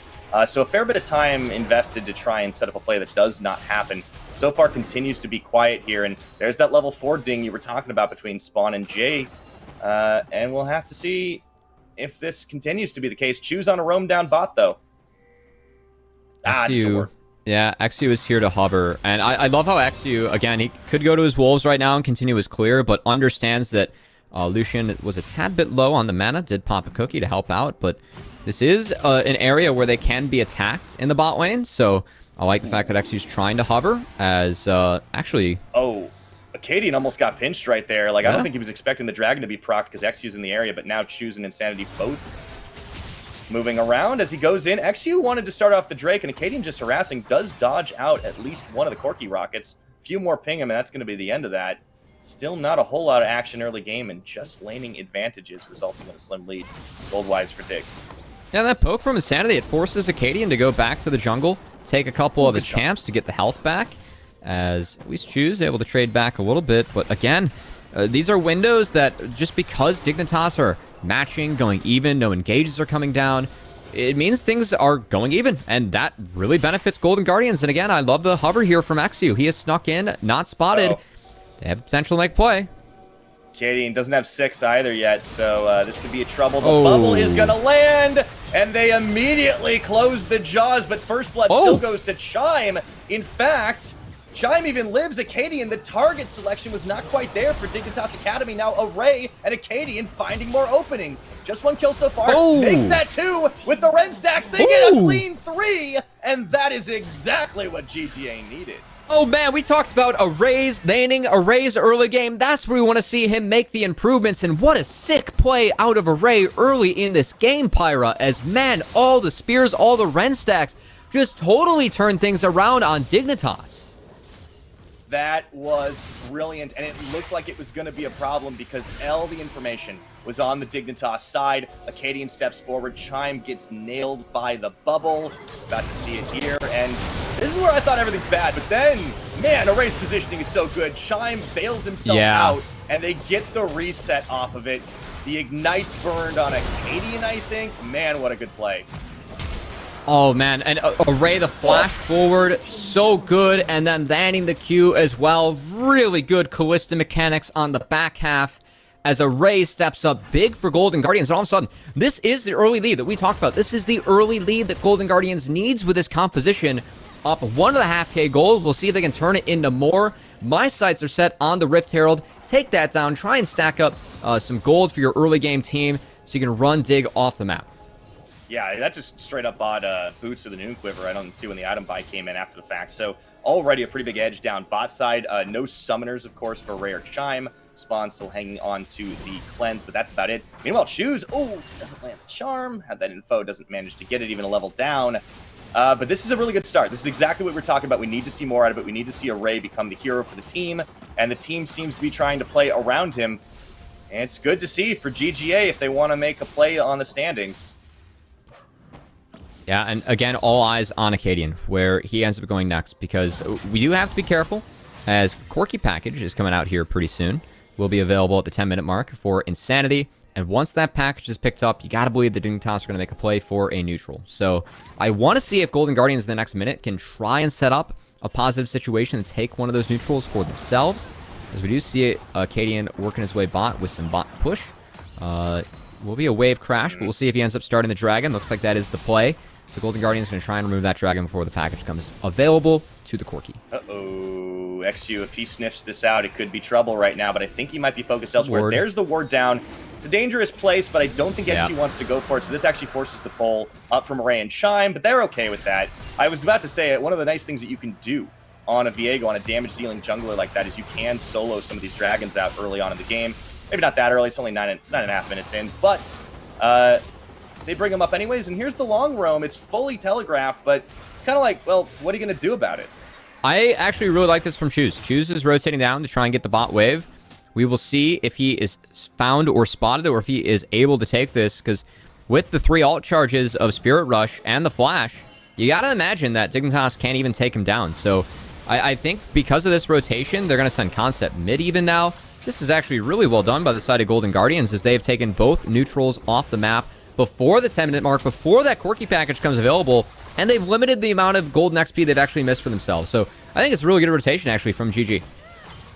So a fair bit of time invested to try and set up a play that does not happen. So far continues to be quiet here, and there's that level 4 ding you were talking about between Spawn and Jay, and we'll have to see if this continues to be the case. Choose on a roam down bot though. XU, yeah, XU is here to hover, and I love how XU, again, he could go to his wolves right now and continue his clear, but understands that Lucian was a tad bit low on the mana, did pop a cookie to help out, but this is an area where they can be attacked in the bot lane, so I like the fact that XU's trying to hover, as actually... Oh, Acadian almost got pinched right there. Like, I don't think he was expecting the dragon to be procced because XU's in the area, but now Choose and Insanity both moving around as he goes in. XU wanted to start off the Drake, and Acadian just harassing, does dodge out at least one of the Corki rockets. A few more ping him, and that's going to be the end of that. Still not a whole lot of action early game, and just laning advantages resulting in a slim lead gold-wise for Dig. Yeah, that poke from Insanity, it forces Acadian to go back to the jungle, take a couple of his champs to get the health back, as at least Choose able to trade back a little bit. But again, these are windows that just because Dignitas are matching, going even, no engages are coming down, it means things are going even, and that really benefits Golden Guardians. And again, I love the hover here from XU. He has snuck in, not spotted. They have the potential to make play. Acadian doesn't have 6 either yet, so this could be a trouble. The bubble is going to land, and they immediately close the jaws, but First Blood still goes to Chime. In fact, Chime even lives. Acadian, the target selection was not quite there for Dignitas Academy. Now Array and Acadian finding more openings. Just 1 kill so far. Oh. Make that 2 with the red stacks. They get a clean 3, and that is exactly what GGA needed. Oh man, we talked about Array's laning, Array's early game. That's where we want to see him make the improvements, and what a sick play out of Array early in this game, Pyra, as man, all the spears, all the Ren stacks just totally turned things around on Dignitas. That was brilliant, and it looked like it was going to be a problem because all the information was on the Dignitas side. Acadian steps forward. Chime gets nailed by the bubble. About to see it here, and this is where I thought everything's bad, but then, man, Array's positioning is so good. Chime bails himself out, and they get the reset off of it. The Ignite's burned on Acadian, I think. Man, what a good play. Oh man, and Array, the flash forward, so good, and then landing the Q as well. Really good Callista mechanics on the back half as Array steps up big for Golden Guardians. And all of a sudden, this is the early lead that we talked about. This is the early lead that Golden Guardians needs with this composition. Up 1.5K gold. We'll see if they can turn it into more. My sights are set on the Rift Herald. Take that down. Try and stack up some gold for your early game team so you can run Dig off the map. Yeah, that just straight up bought boots to the Noon Quiver. I don't see when the item buy came in after the fact. So already a pretty big edge down bot side. No summoners, of course, for Ray or Chime. Spawn still hanging on to the cleanse, but that's about it. Meanwhile, Shoes, doesn't land the charm. Had that info, doesn't manage to get it even a level down. But this is a really good start. This is exactly what we're talking about. We need to see more out of it. We need to see Array become the hero for the team, and the team seems to be trying to play around him. And it's good to see for GGA if they want to make a play on the standings. Yeah, and again, all eyes on Acadian, where he ends up going next, because we do have to be careful, as Corky Package is coming out here pretty soon. Will be available at the 10-minute mark for Insanity, and once that package is picked up, you gotta believe the Dignitas are gonna make a play for a neutral. So I want to see if Golden Guardians in the next minute can try and set up a positive situation and take one of those neutrals for themselves, as we do see Acadian working his way bot with some bot push. Will be a wave crash, but we'll see if he ends up starting the dragon. Looks like that is the play. So Golden Guardian's going to try and remove that dragon before the package comes available to the Corky. Uh-oh. XU, if he sniffs this out, it could be trouble right now, but I think he might be focused elsewhere. Ward. There's the ward down. It's a dangerous place, but I don't think XU wants to go for it, so this actually forces the pull up from Array and Chime, but they're okay with that. I was about to say, one of the nice things that you can do on a Viego, on a damage-dealing jungler like that, is you can solo some of these dragons out early on in the game. Maybe not that early, it's only 9.5 minutes in, but they bring him up anyways, and here's the long roam. It's fully telegraphed, but it's kind of like, well, what are you going to do about it? I actually really like this from Choose. Choose is rotating down to try and get the bot wave. We will see if he is found or spotted, or if he is able to take this, because with the 3 alt charges of Spirit Rush and the Flash, you got to imagine that Dignitas can't even take him down. So I think because of this rotation, they're going to send Concept mid even now. This is actually really well done by the side of Golden Guardians, as they have taken both neutrals off the map before the 10-minute mark, before that Corky package comes available, and they've limited the amount of golden XP they've actually missed for themselves. So I think it's a really good rotation, actually, from GG.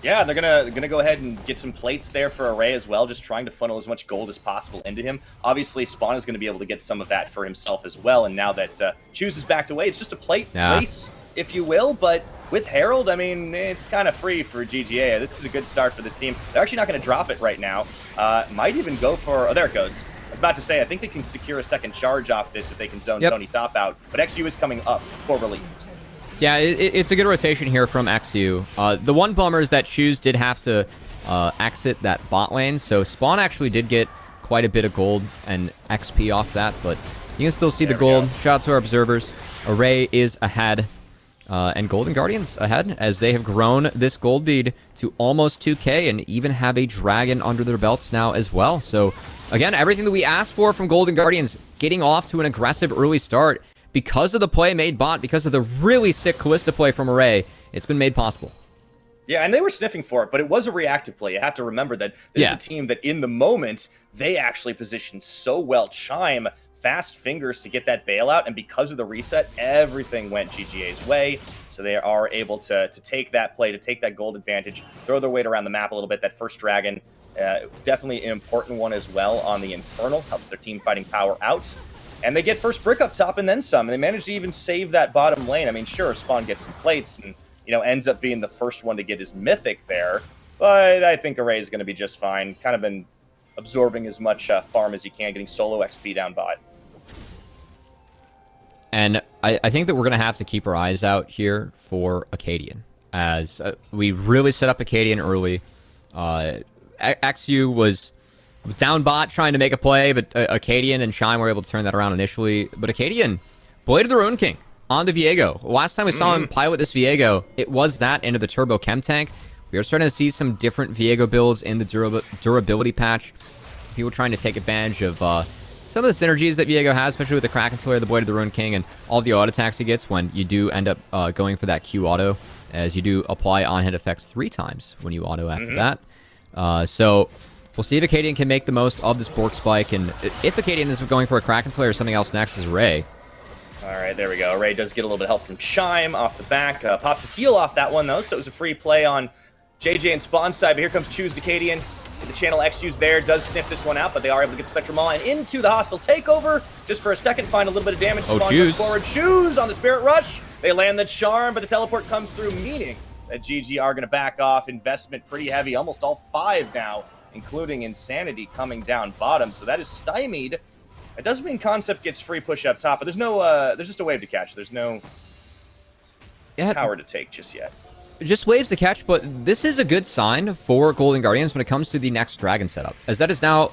Yeah, they're gonna go ahead and get some plates there for Array as well, just trying to funnel as much gold as possible into him. Obviously, Spawn is going to be able to get some of that for himself as well, and now that Choose is backed away, it's just a plate race, if you will, but with Herald, I mean, it's kind of free for GGA. This is a good start for this team. They're actually not going to drop it right now. Might even go for... Oh, there it goes. I was about to say, I think they can secure a second charge off this if they can zone Tony top out, but XU is coming up for relief. Yeah, it's a good rotation here from XU. The one bummer is that Choose did have to exit that bot lane, so Spawn actually did get quite a bit of gold and XP off that, but you can still see the gold. Shout out to our observers. Array is ahead, and Golden Guardians ahead, as they have grown this gold lead to almost 2K and even have a dragon under their belts now as well. So, again, everything that we asked for from Golden Guardians, getting off to an aggressive early start, because of the play made bot, because of the really sick Callista play from Array, it's been made possible. Yeah, and they were sniffing for it, but it was a reactive play. You have to remember that this is a team that in the moment, they actually positioned so well. Chime, fast fingers to get that bailout, and because of the reset, everything went GGA's way. So they are able to take that play, to take that gold advantage, throw their weight around the map a little bit. That first dragon, definitely an important one as well on the Infernal, helps their team fighting power out. And they get first brick up top and then some. And they manage to even save that bottom lane. I mean, sure, Spawn gets some plates and ends up being the first one to get his mythic there. But I think Array is going to be just fine. Kind of been absorbing as much farm as he can, getting solo XP down bot. And I think that we're going to have to keep our eyes out here for Acadian, as we really set up Acadian early. XU was down bot trying to make a play, but Acadian and Shine were able to turn that around initially. But Acadian bladed their own king on the Viego. Last time we saw him pilot this Viego, it was that into the Turbo Chem Tank. We are starting to see some different Viego builds in the durability patch. People trying to take advantage of some of the synergies that Viego has, especially with the Kraken Slayer, the Blade of the Ruined King, and all the auto attacks he gets when you do end up going for that Q auto, as you do apply on-hit effects 3 times when you auto after that. So we'll see if Acadian can make the most of this Bork Spike, and if Acadian is going for a Kraken Slayer or something else next is Ray. All right, there we go. Ray does get a little bit of help from Chime off the back. Pops a seal off that one, though, so it was a free play on JJ and Spawn side, but here comes Choose Acadian. The channel XU's there, does sniff this one out, but they are able to get Spectrum Maw and into the hostile takeover. Just for a second, find a little bit of damage. Spawn goes forward, Choose on the Spirit Rush. They land the Charm, but the teleport comes through, meaning that GG are going to back off. Investment pretty heavy, almost all 5 now, including Insanity coming down bottom. So that is stymied. It doesn't mean Concept gets free push up top, but there's no, there's just a wave to catch. There's no tower to take just yet. Just waves to catch, but this is a good sign for Golden Guardians when it comes to the next Dragon setup, as that is now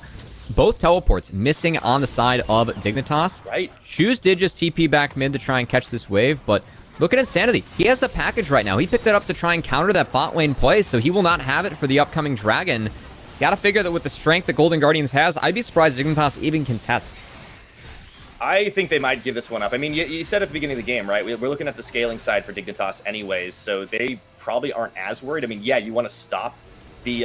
both teleports missing on the side of Dignitas. Right. Shoes did just TP back mid to try and catch this wave, but look at Insanity. He has the package right now. He picked that up to try and counter that bot lane play, so he will not have it for the upcoming Dragon. Gotta figure that with the strength that Golden Guardians has, I'd be surprised Dignitas even contests. I think they might give this one up. I mean, you said at the beginning of the game, right? We're looking at the scaling side for Dignitas anyways, so they probably aren't as worried. I mean, yeah, you want to stop the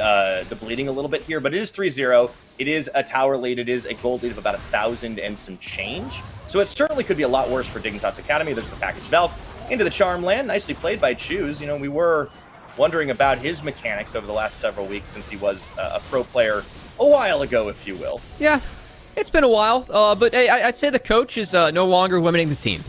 bleeding a little bit here, but it is 3-0. It is a tower lead. It is a gold lead of about 1,000 and some change. So it certainly could be a lot worse for Dignitas Academy. There's the package Valk into the Charm land. Nicely played by Choose. You know, we were wondering about his mechanics over the last several weeks since he was a pro player a while ago, if you will. Yeah. It's been a while, but hey, I'd say the coach is no longer limiting the team.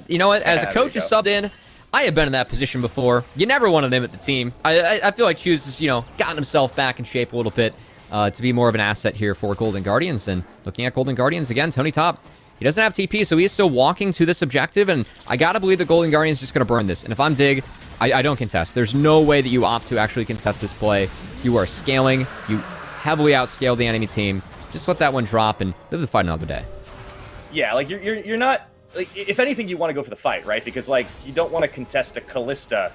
You know what? As a coach is subbed in, I have been in that position before. You never want to limit the team. I feel like Choose has, gotten himself back in shape a little bit to be more of an asset here for Golden Guardians. And looking at Golden Guardians again, Tony Top, he doesn't have TP, so he is still walking to this objective. And I gotta believe the Golden Guardians is just gonna burn this. And if I'm Dig, I don't contest. There's no way that you opt to actually contest this play. You are scaling. You heavily outscale the enemy team. Just let that one drop and live the fight another day. Yeah, like you're not like, if anything, you want to go for the fight, right? Because like you don't want to contest a Callista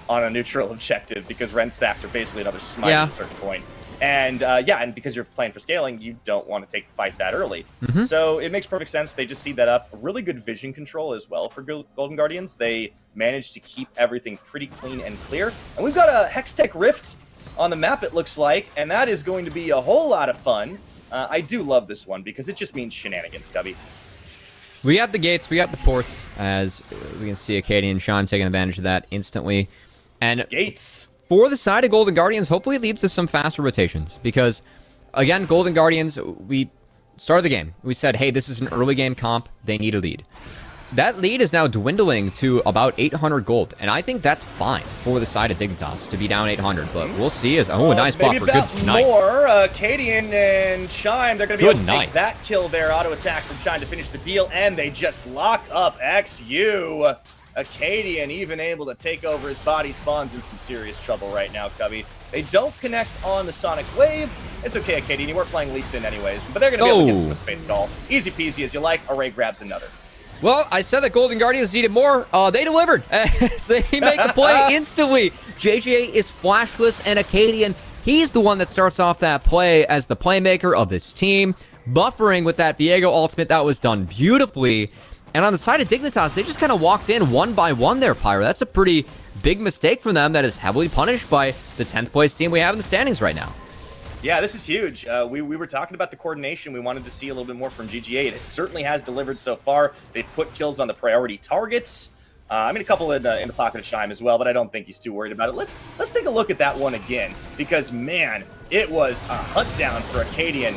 on a neutral objective because Ren stacks are basically another smite at a certain point. And and because you're playing for scaling, you don't want to take the fight that early. So it makes perfect sense. They just see that up. Really good vision control as well for Golden Guardians. They managed to keep everything pretty clean and clear. And we've got a Hextech Rift on the map, it looks like, and that is going to be a whole lot of fun. I do love this one because it just means shenanigans, Cubby. We got the gates, we got the ports, as we can see Acadian and Sean taking advantage of that instantly. And gates for the side of Golden Guardians, hopefully it leads to some faster rotations. Because, again, Golden Guardians, we started the game. We said, hey, this is an early game comp. They need a lead. That lead is now dwindling to about 800 gold, and I think that's fine for the side of Dignitas to be down 800, but we'll see as, a nice block for good night. More, Acadian and Chime, they're going to be able to take that kill there, auto attack from Chime to finish the deal, and they just lock up XU. Acadian even able to take over his body. Spawn's in some serious trouble right now, Cubby. They don't connect on the Sonic Wave. It's okay, Acadian, you weren't playing Lee Sin anyways, but they're going to be able to get this with face call. Easy peasy as you like, Array grabs another. Well, I said that Golden Guardians needed more. They delivered. They make the play instantly. GGA is flashless, and Acadian, he's the one that starts off that play as the playmaker of this team, buffering with that Viego ultimate that was done beautifully. And on the side of Dignitas, they just kind of walked in one by one there, Pyro. That's a pretty big mistake from them that is heavily punished by the 10th place team we have in the standings right now. Yeah, this is huge. We were talking about the coordination. We wanted to see a little bit more from GGA, and it certainly has delivered so far. They've put kills on the priority targets. I mean, a couple in the pocket of Shime as well, but I don't think he's too worried about it. Let's take a look at that one again, because, man, it was a hunt down for Acadian.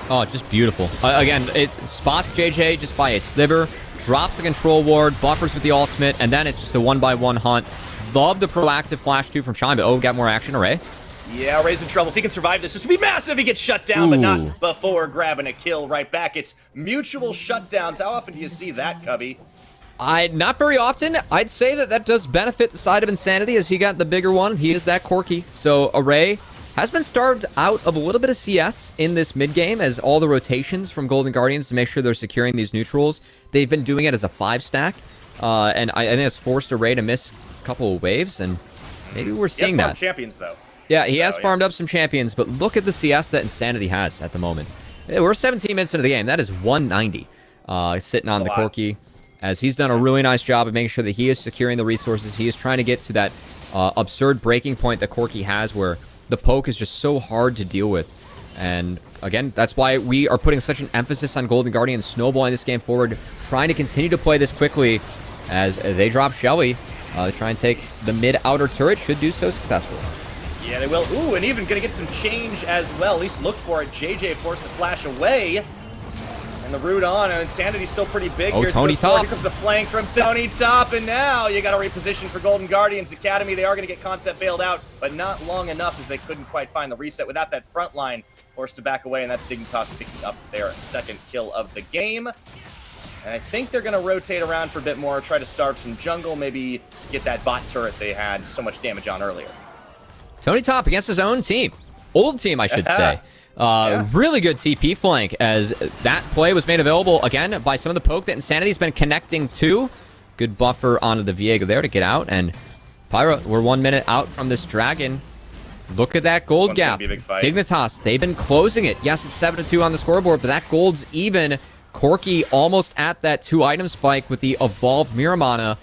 Oh, just beautiful. Again, it spots JJ just by a sliver, drops the control ward, buffers with the ultimate, and then it's just a 1-by-1 hunt. Love the proactive flash 2 from Shine, but oh, got more action. Array. Yeah, Ray's in trouble. If he can survive this, this would be massive. He gets shut down, but not before grabbing a kill right back. It's mutual shutdowns. How often do you see that, Cubby? Not very often. I'd say that does benefit the side of Insanity as he got the bigger one. He is that Corki. So Array has been starved out of a little bit of CS in this mid game as all the rotations from Golden Guardians to make sure they're securing these neutrals. They've been doing it as a 5-stack, and I think it's forced Array to miss a couple of waves, and maybe we're seeing that. Champions though. Yeah, he has farmed up some champions, but look at the CS that Insanity has at the moment. We're 17 minutes into the game. That is 190 sitting on the Corki, as he's done a really nice job of making sure that he is securing the resources. He is trying to get to that absurd breaking point that Corki has where the poke is just so hard to deal with. And again, that's why we are putting such an emphasis on Golden Guardian snowballing this game forward, trying to continue to play this quickly as they drop Shelly. Try and take the mid-outer turret. Should do so successfully. Yeah, they will. Ooh, and even going to get some change as well. At least look for it. JJ forced to flash away. And the root on, and Insanity's still pretty big. Oh, Tony Top. Here comes the flank from Tony Top, and now you got to reposition for Golden Guardians Academy. They are going to get concept bailed out, but not long enough as they couldn't quite find the reset. Without that front line, forced to back away, and that's Dignitas picking up their second kill of the game. And I think they're going to rotate around for a bit more, try to starve some jungle, maybe get that bot turret they had so much damage on earlier. Tony Top against his own team. Old team, I should say. Really good TP flank as that play was made available again by some of the poke that Insanity's been connecting to. Good buffer onto the Viego there to get out. And Pyro, we're 1 minute out from this dragon. Look at that gold gap. Dignitas, they've been closing it. Yes, it's 7-2 on the scoreboard, but that gold's even. Corki almost at that 2-item spike with the evolved Miramana.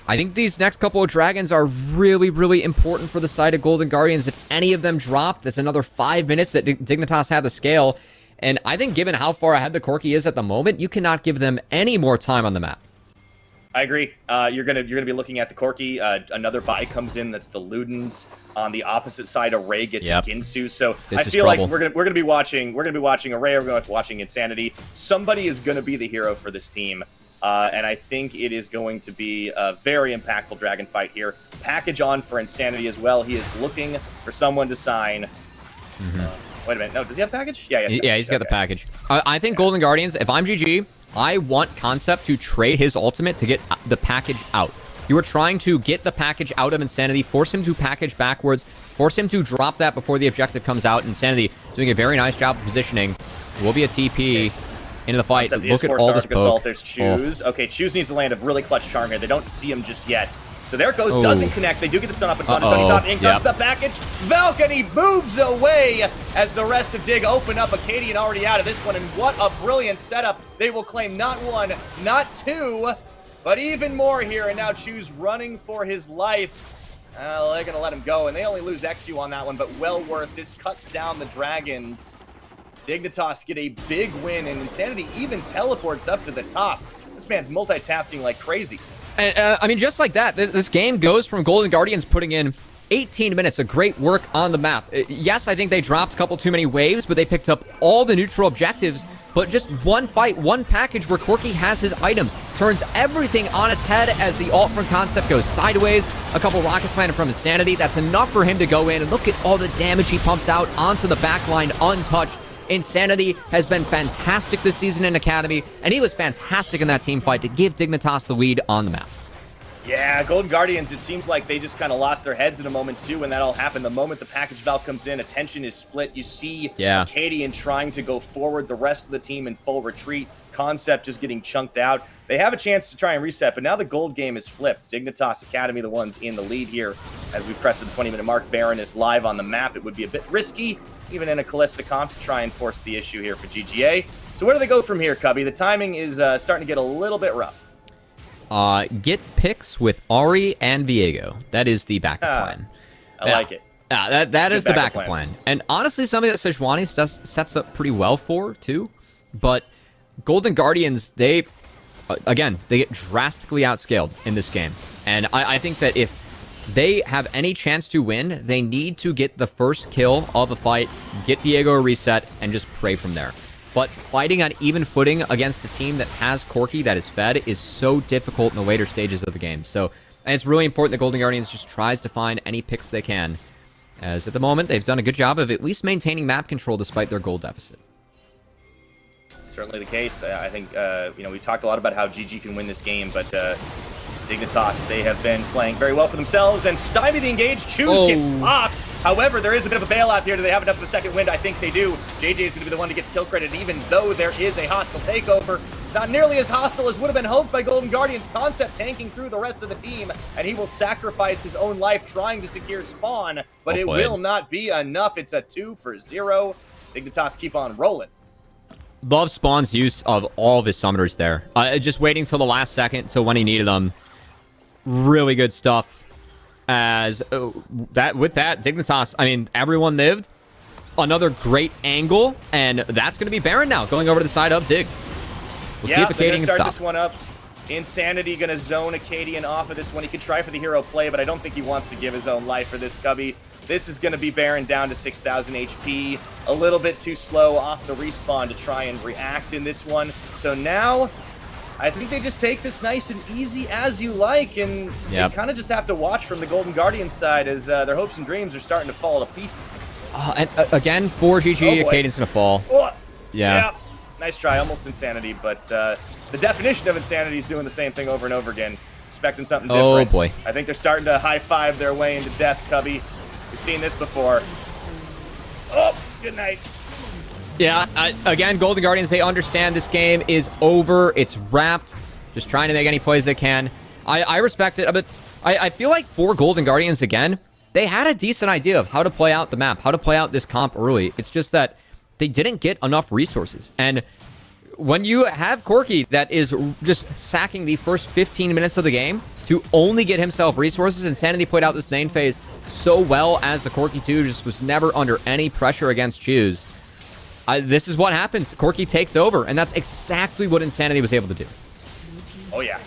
I think these next couple of dragons are really, really important for the side of Golden Guardians. If any of them drop, that's another 5 minutes that Dignitas have to scale. And I think given how far ahead the Corki is at the moment, you cannot give them any more time on the map. I agree. You're gonna be looking at the Corki. Another buy comes in. That's the Ludens. On the opposite side, Array gets Ginsu. So I feel like we're gonna be watching Array. We're gonna be watching Insanity. Somebody is gonna be the hero for this team. And I think it is going to be a very impactful dragon fight here. Package on for Insanity as well. He is looking for someone to sign. Wait a minute. No, does he have package? Yeah, he's got the package. I think Golden Guardians, if I'm GG, I want Concept to trade his ultimate to get the package out. You are trying to get the package out of Insanity, force him to package backwards, force him to drop that before the objective comes out. Insanity doing a very nice job of positioning. Will be a TP. Into the fight. Look at all this poke. There's Choose. Okay, Choose needs to land a really clutch charm here. They don't see him just yet. So there it goes. Doesn't connect. They do get the stun up and Tony Top. In comes the package. Valkyrie moves away as the rest of Dig open up. Acadian already out of this one. And what a brilliant setup. They will claim not one, not two, but even more here. And now Choose running for his life. They're going to let him go. And they only lose XU on that one, but well worth. This cuts down the Dragons. Dignitas get a big win, and Insanity even teleports up to the top. This man's multitasking like crazy. And, I mean, just like that, this game goes from Golden Guardians putting in 18 minutes of great work on the map. Yes, I think they dropped a couple too many waves, but they picked up all the neutral objectives. But just one fight, one package where Corki has his items, turns everything on its head as the ult from Concept goes sideways. A couple rockets landed from Insanity. That's enough for him to go in. And look at all the damage he pumped out onto the backline untouched. Insanity has been fantastic this season in Academy, and he was fantastic in that team fight to give Dignitas the lead on the map. Yeah, Golden Guardians, it seems like they just kind of lost their heads in a moment, too, when that all happened. The moment the package valve comes in, attention is split. You see Acadian trying to go forward, the rest of the team in full retreat. Concept just getting chunked out. They have a chance to try and reset, but now the gold game is flipped. Dignitas Academy, the ones in the lead here. As we press the 20-minute mark, Baron is live on the map. It would be a bit risky, even in a Callista comp, to try and force the issue here for GGA. So where do they go from here, Cubby? The timing is starting to get a little bit rough. Get picks with Ari and Viego. That is the backup plan. I like it. That is the backup plan. And honestly, something that Sejuani sets up pretty well for, too. But Golden Guardians, they get drastically outscaled in this game. And I think that if they have any chance to win, they need to get the first kill of a fight, get Viego a reset, and just pray from there. but fighting on even footing against the team that has Corki that is fed is so difficult in the later stages of the game. So, and it's really important that Golden Guardians just tries to find any picks they can, as at the moment, they've done a good job of at least maintaining map control despite their gold deficit. Certainly the case. I think, we talked a lot about how GG can win this game, but Dignitas, they have been playing very well for themselves, and stymie the engage. Choose gets popped. However, there is a bit of a bailout here. Do they have enough of a second wind? I think they do. JJ is going to be the one to get the kill credit, even though there is a hostile takeover. Not nearly as hostile as would have been hoped by Golden Guardians. Concept tanking through the rest of the team, and he will sacrifice his own life trying to secure spawn, but it will not be enough. It's a 2-for-0. Dignitas keep on rolling. Love Spawn's use of all of his summoners there. Just waiting till the last second, so when he needed them. Really good stuff. As with that, Dignitas, I mean, everyone lived. Another great angle, and that's going to be Baron now, going over to the side of Dig. We'll see if Acadian can stop This one up. Insanity going to zone Acadian off of this one. He could try for the hero play, but I don't think he wants to give his own life for this Cubby. This is going to be Baron down to 6,000 HP. A little bit too slow off the respawn to try and react in this one. So now, I think they just take this nice and easy as you like, and they kind of just have to watch from the Golden Guardians side as their hopes and dreams are starting to fall to pieces. And again, for GG, Acadian's going to fall. Yeah. Nice try, almost Insanity, but the definition of Insanity is doing the same thing over and over again. Expecting something different. Oh, boy. I think they're starting to high-five their way into death, Cubby. We've seen this before. Oh, good night. Yeah, again, Golden Guardians, they understand this game is over. It's wrapped. Just trying to make any plays they can. I respect it, but I feel like for Golden Guardians, again, they had a decent idea of how to play out the map, how to play out this comp early. It's just that they didn't get enough resources. And when you have Corki that is just sacking the first 15 minutes of the game to only get himself resources, Insanity played out this lane phase so well as the Corki 2 just was never under any pressure against Choose. This is what happens. Corki takes over, and that's exactly what Insanity was able to do. Oh, yeah.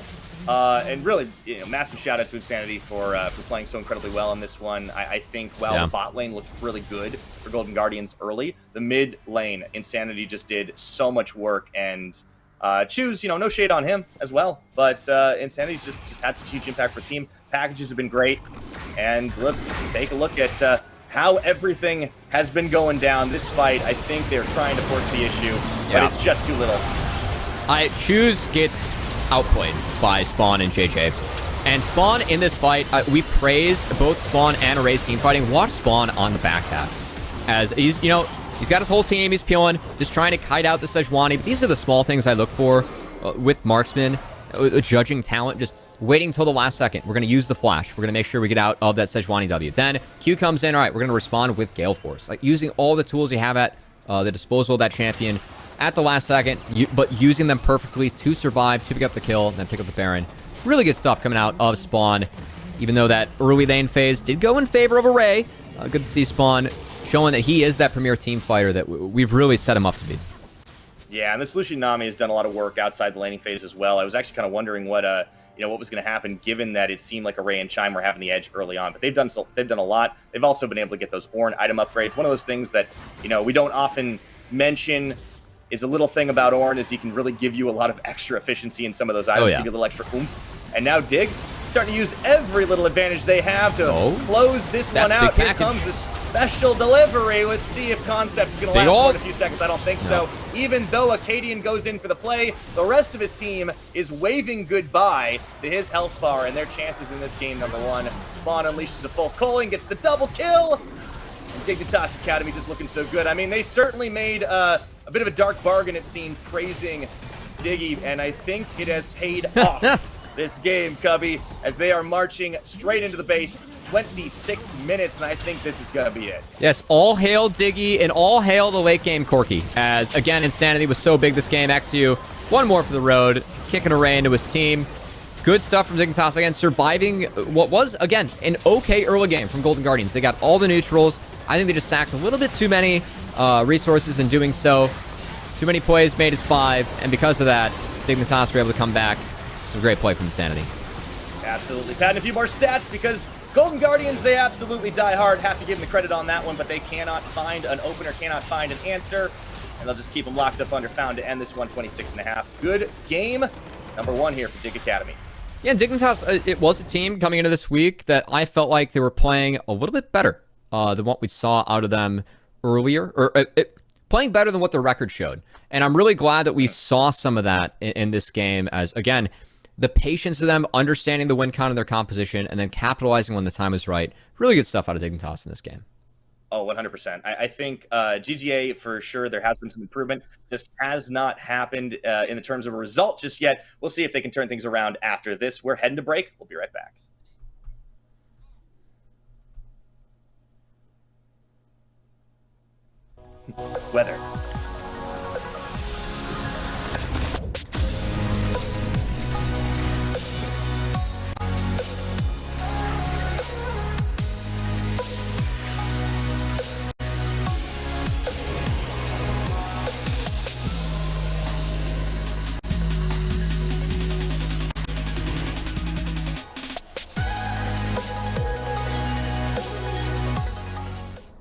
And really, massive shout out to Insanity for playing so incredibly well in this one. I think while the bot lane looked really good for Golden Guardians early, the mid lane, Insanity just did so much work, and Choose, no shade on him as well, but Insanity's just had such a huge impact for the team. Packages have been great, and let's take a look at how everything has been going down. This fight, I think they're trying to force the issue, but it's just too little. Choose gets outplayed by Spawn and JJ. And Spawn in this fight, we praised both Spawn and Array's team fighting. Watch Spawn on the back half. As he's, he's got his whole team, he's peeling, just trying to kite out the Sejuani. But these are the small things I look for with marksman, judging talent, just waiting until the last second. We're going to use the flash. We're going to make sure we get out of that Sejuani W. Then Q comes in. All right, we're going to respond with Gale Force. Like using all the tools you have at the disposal of that champion at the last second, but using them perfectly to survive, to pick up the kill, and then pick up the Baron. Really good stuff coming out of Spawn, even though that early lane phase did go in favor of Array. Good to see Spawn showing that he is that premier team fighter that we've really set him up to be. Yeah, and this Lucian Nami has done a lot of work outside the laning phase as well. I was actually kind of wondering what was going to happen, given that it seemed like Array and Chime were having the edge early on. But they've done a lot. They've also been able to get those Ornn item upgrades. One of those things that we don't often mention is a little thing about Ornn is he can really give you a lot of extra efficiency in some of those items, give you a little extra oomph. And now Dig starting to use every little advantage they have to close this one out. Here comes the special delivery. Let's see if Concept is going to last more than a few seconds. I don't think so. Even though Acadian goes in for the play, the rest of his team is waving goodbye to his health bar and their chances in this game, number one. Spawn unleashes a full culling, gets the double kill. And Dignitas Academy just looking so good. I mean, they certainly made a bit of a dark bargain, it seemed, praising Diggy, and I think it has paid off this game, Cubby, as they are marching straight into the base. 26 minutes, and I think this is going to be it. Yes, all hail Diggy, and all hail the late game Corki. As, again, Insanity was so big this game. XU, one more for the road, kicking Array into his team. Good stuff from Dignitas, again, surviving what was, again, an okay early game from Golden Guardians. They got all the neutrals. I think they just sacked a little bit too many resources in doing so. Too many plays made us 5, and because of that, Dignitas were able to come back. Some great play from Insanity. Absolutely. Patting a few more stats because Golden Guardians, they absolutely die hard. Have to give them the credit on that one, but they cannot find an opener, cannot find an answer. and they'll just keep them locked up under Found to end this 126.5. Good game. Number 1 here for Dig Academy. Yeah, Dignitas, it was a team coming into this week that I felt like they were playing a little bit better than what we saw out of them earlier, or playing better than what the record showed. And I'm really glad that we saw some of that in this game as, again, the patience of them, understanding the win count of their composition, and then capitalizing when the time is right. Really good stuff out of Dignitas in this game. Oh, 100%. I think GGA, for sure, there has been some improvement. Just has not happened in the terms of a result just yet. We'll see if they can turn things around after this. We're heading to break. We'll be right back. Weather.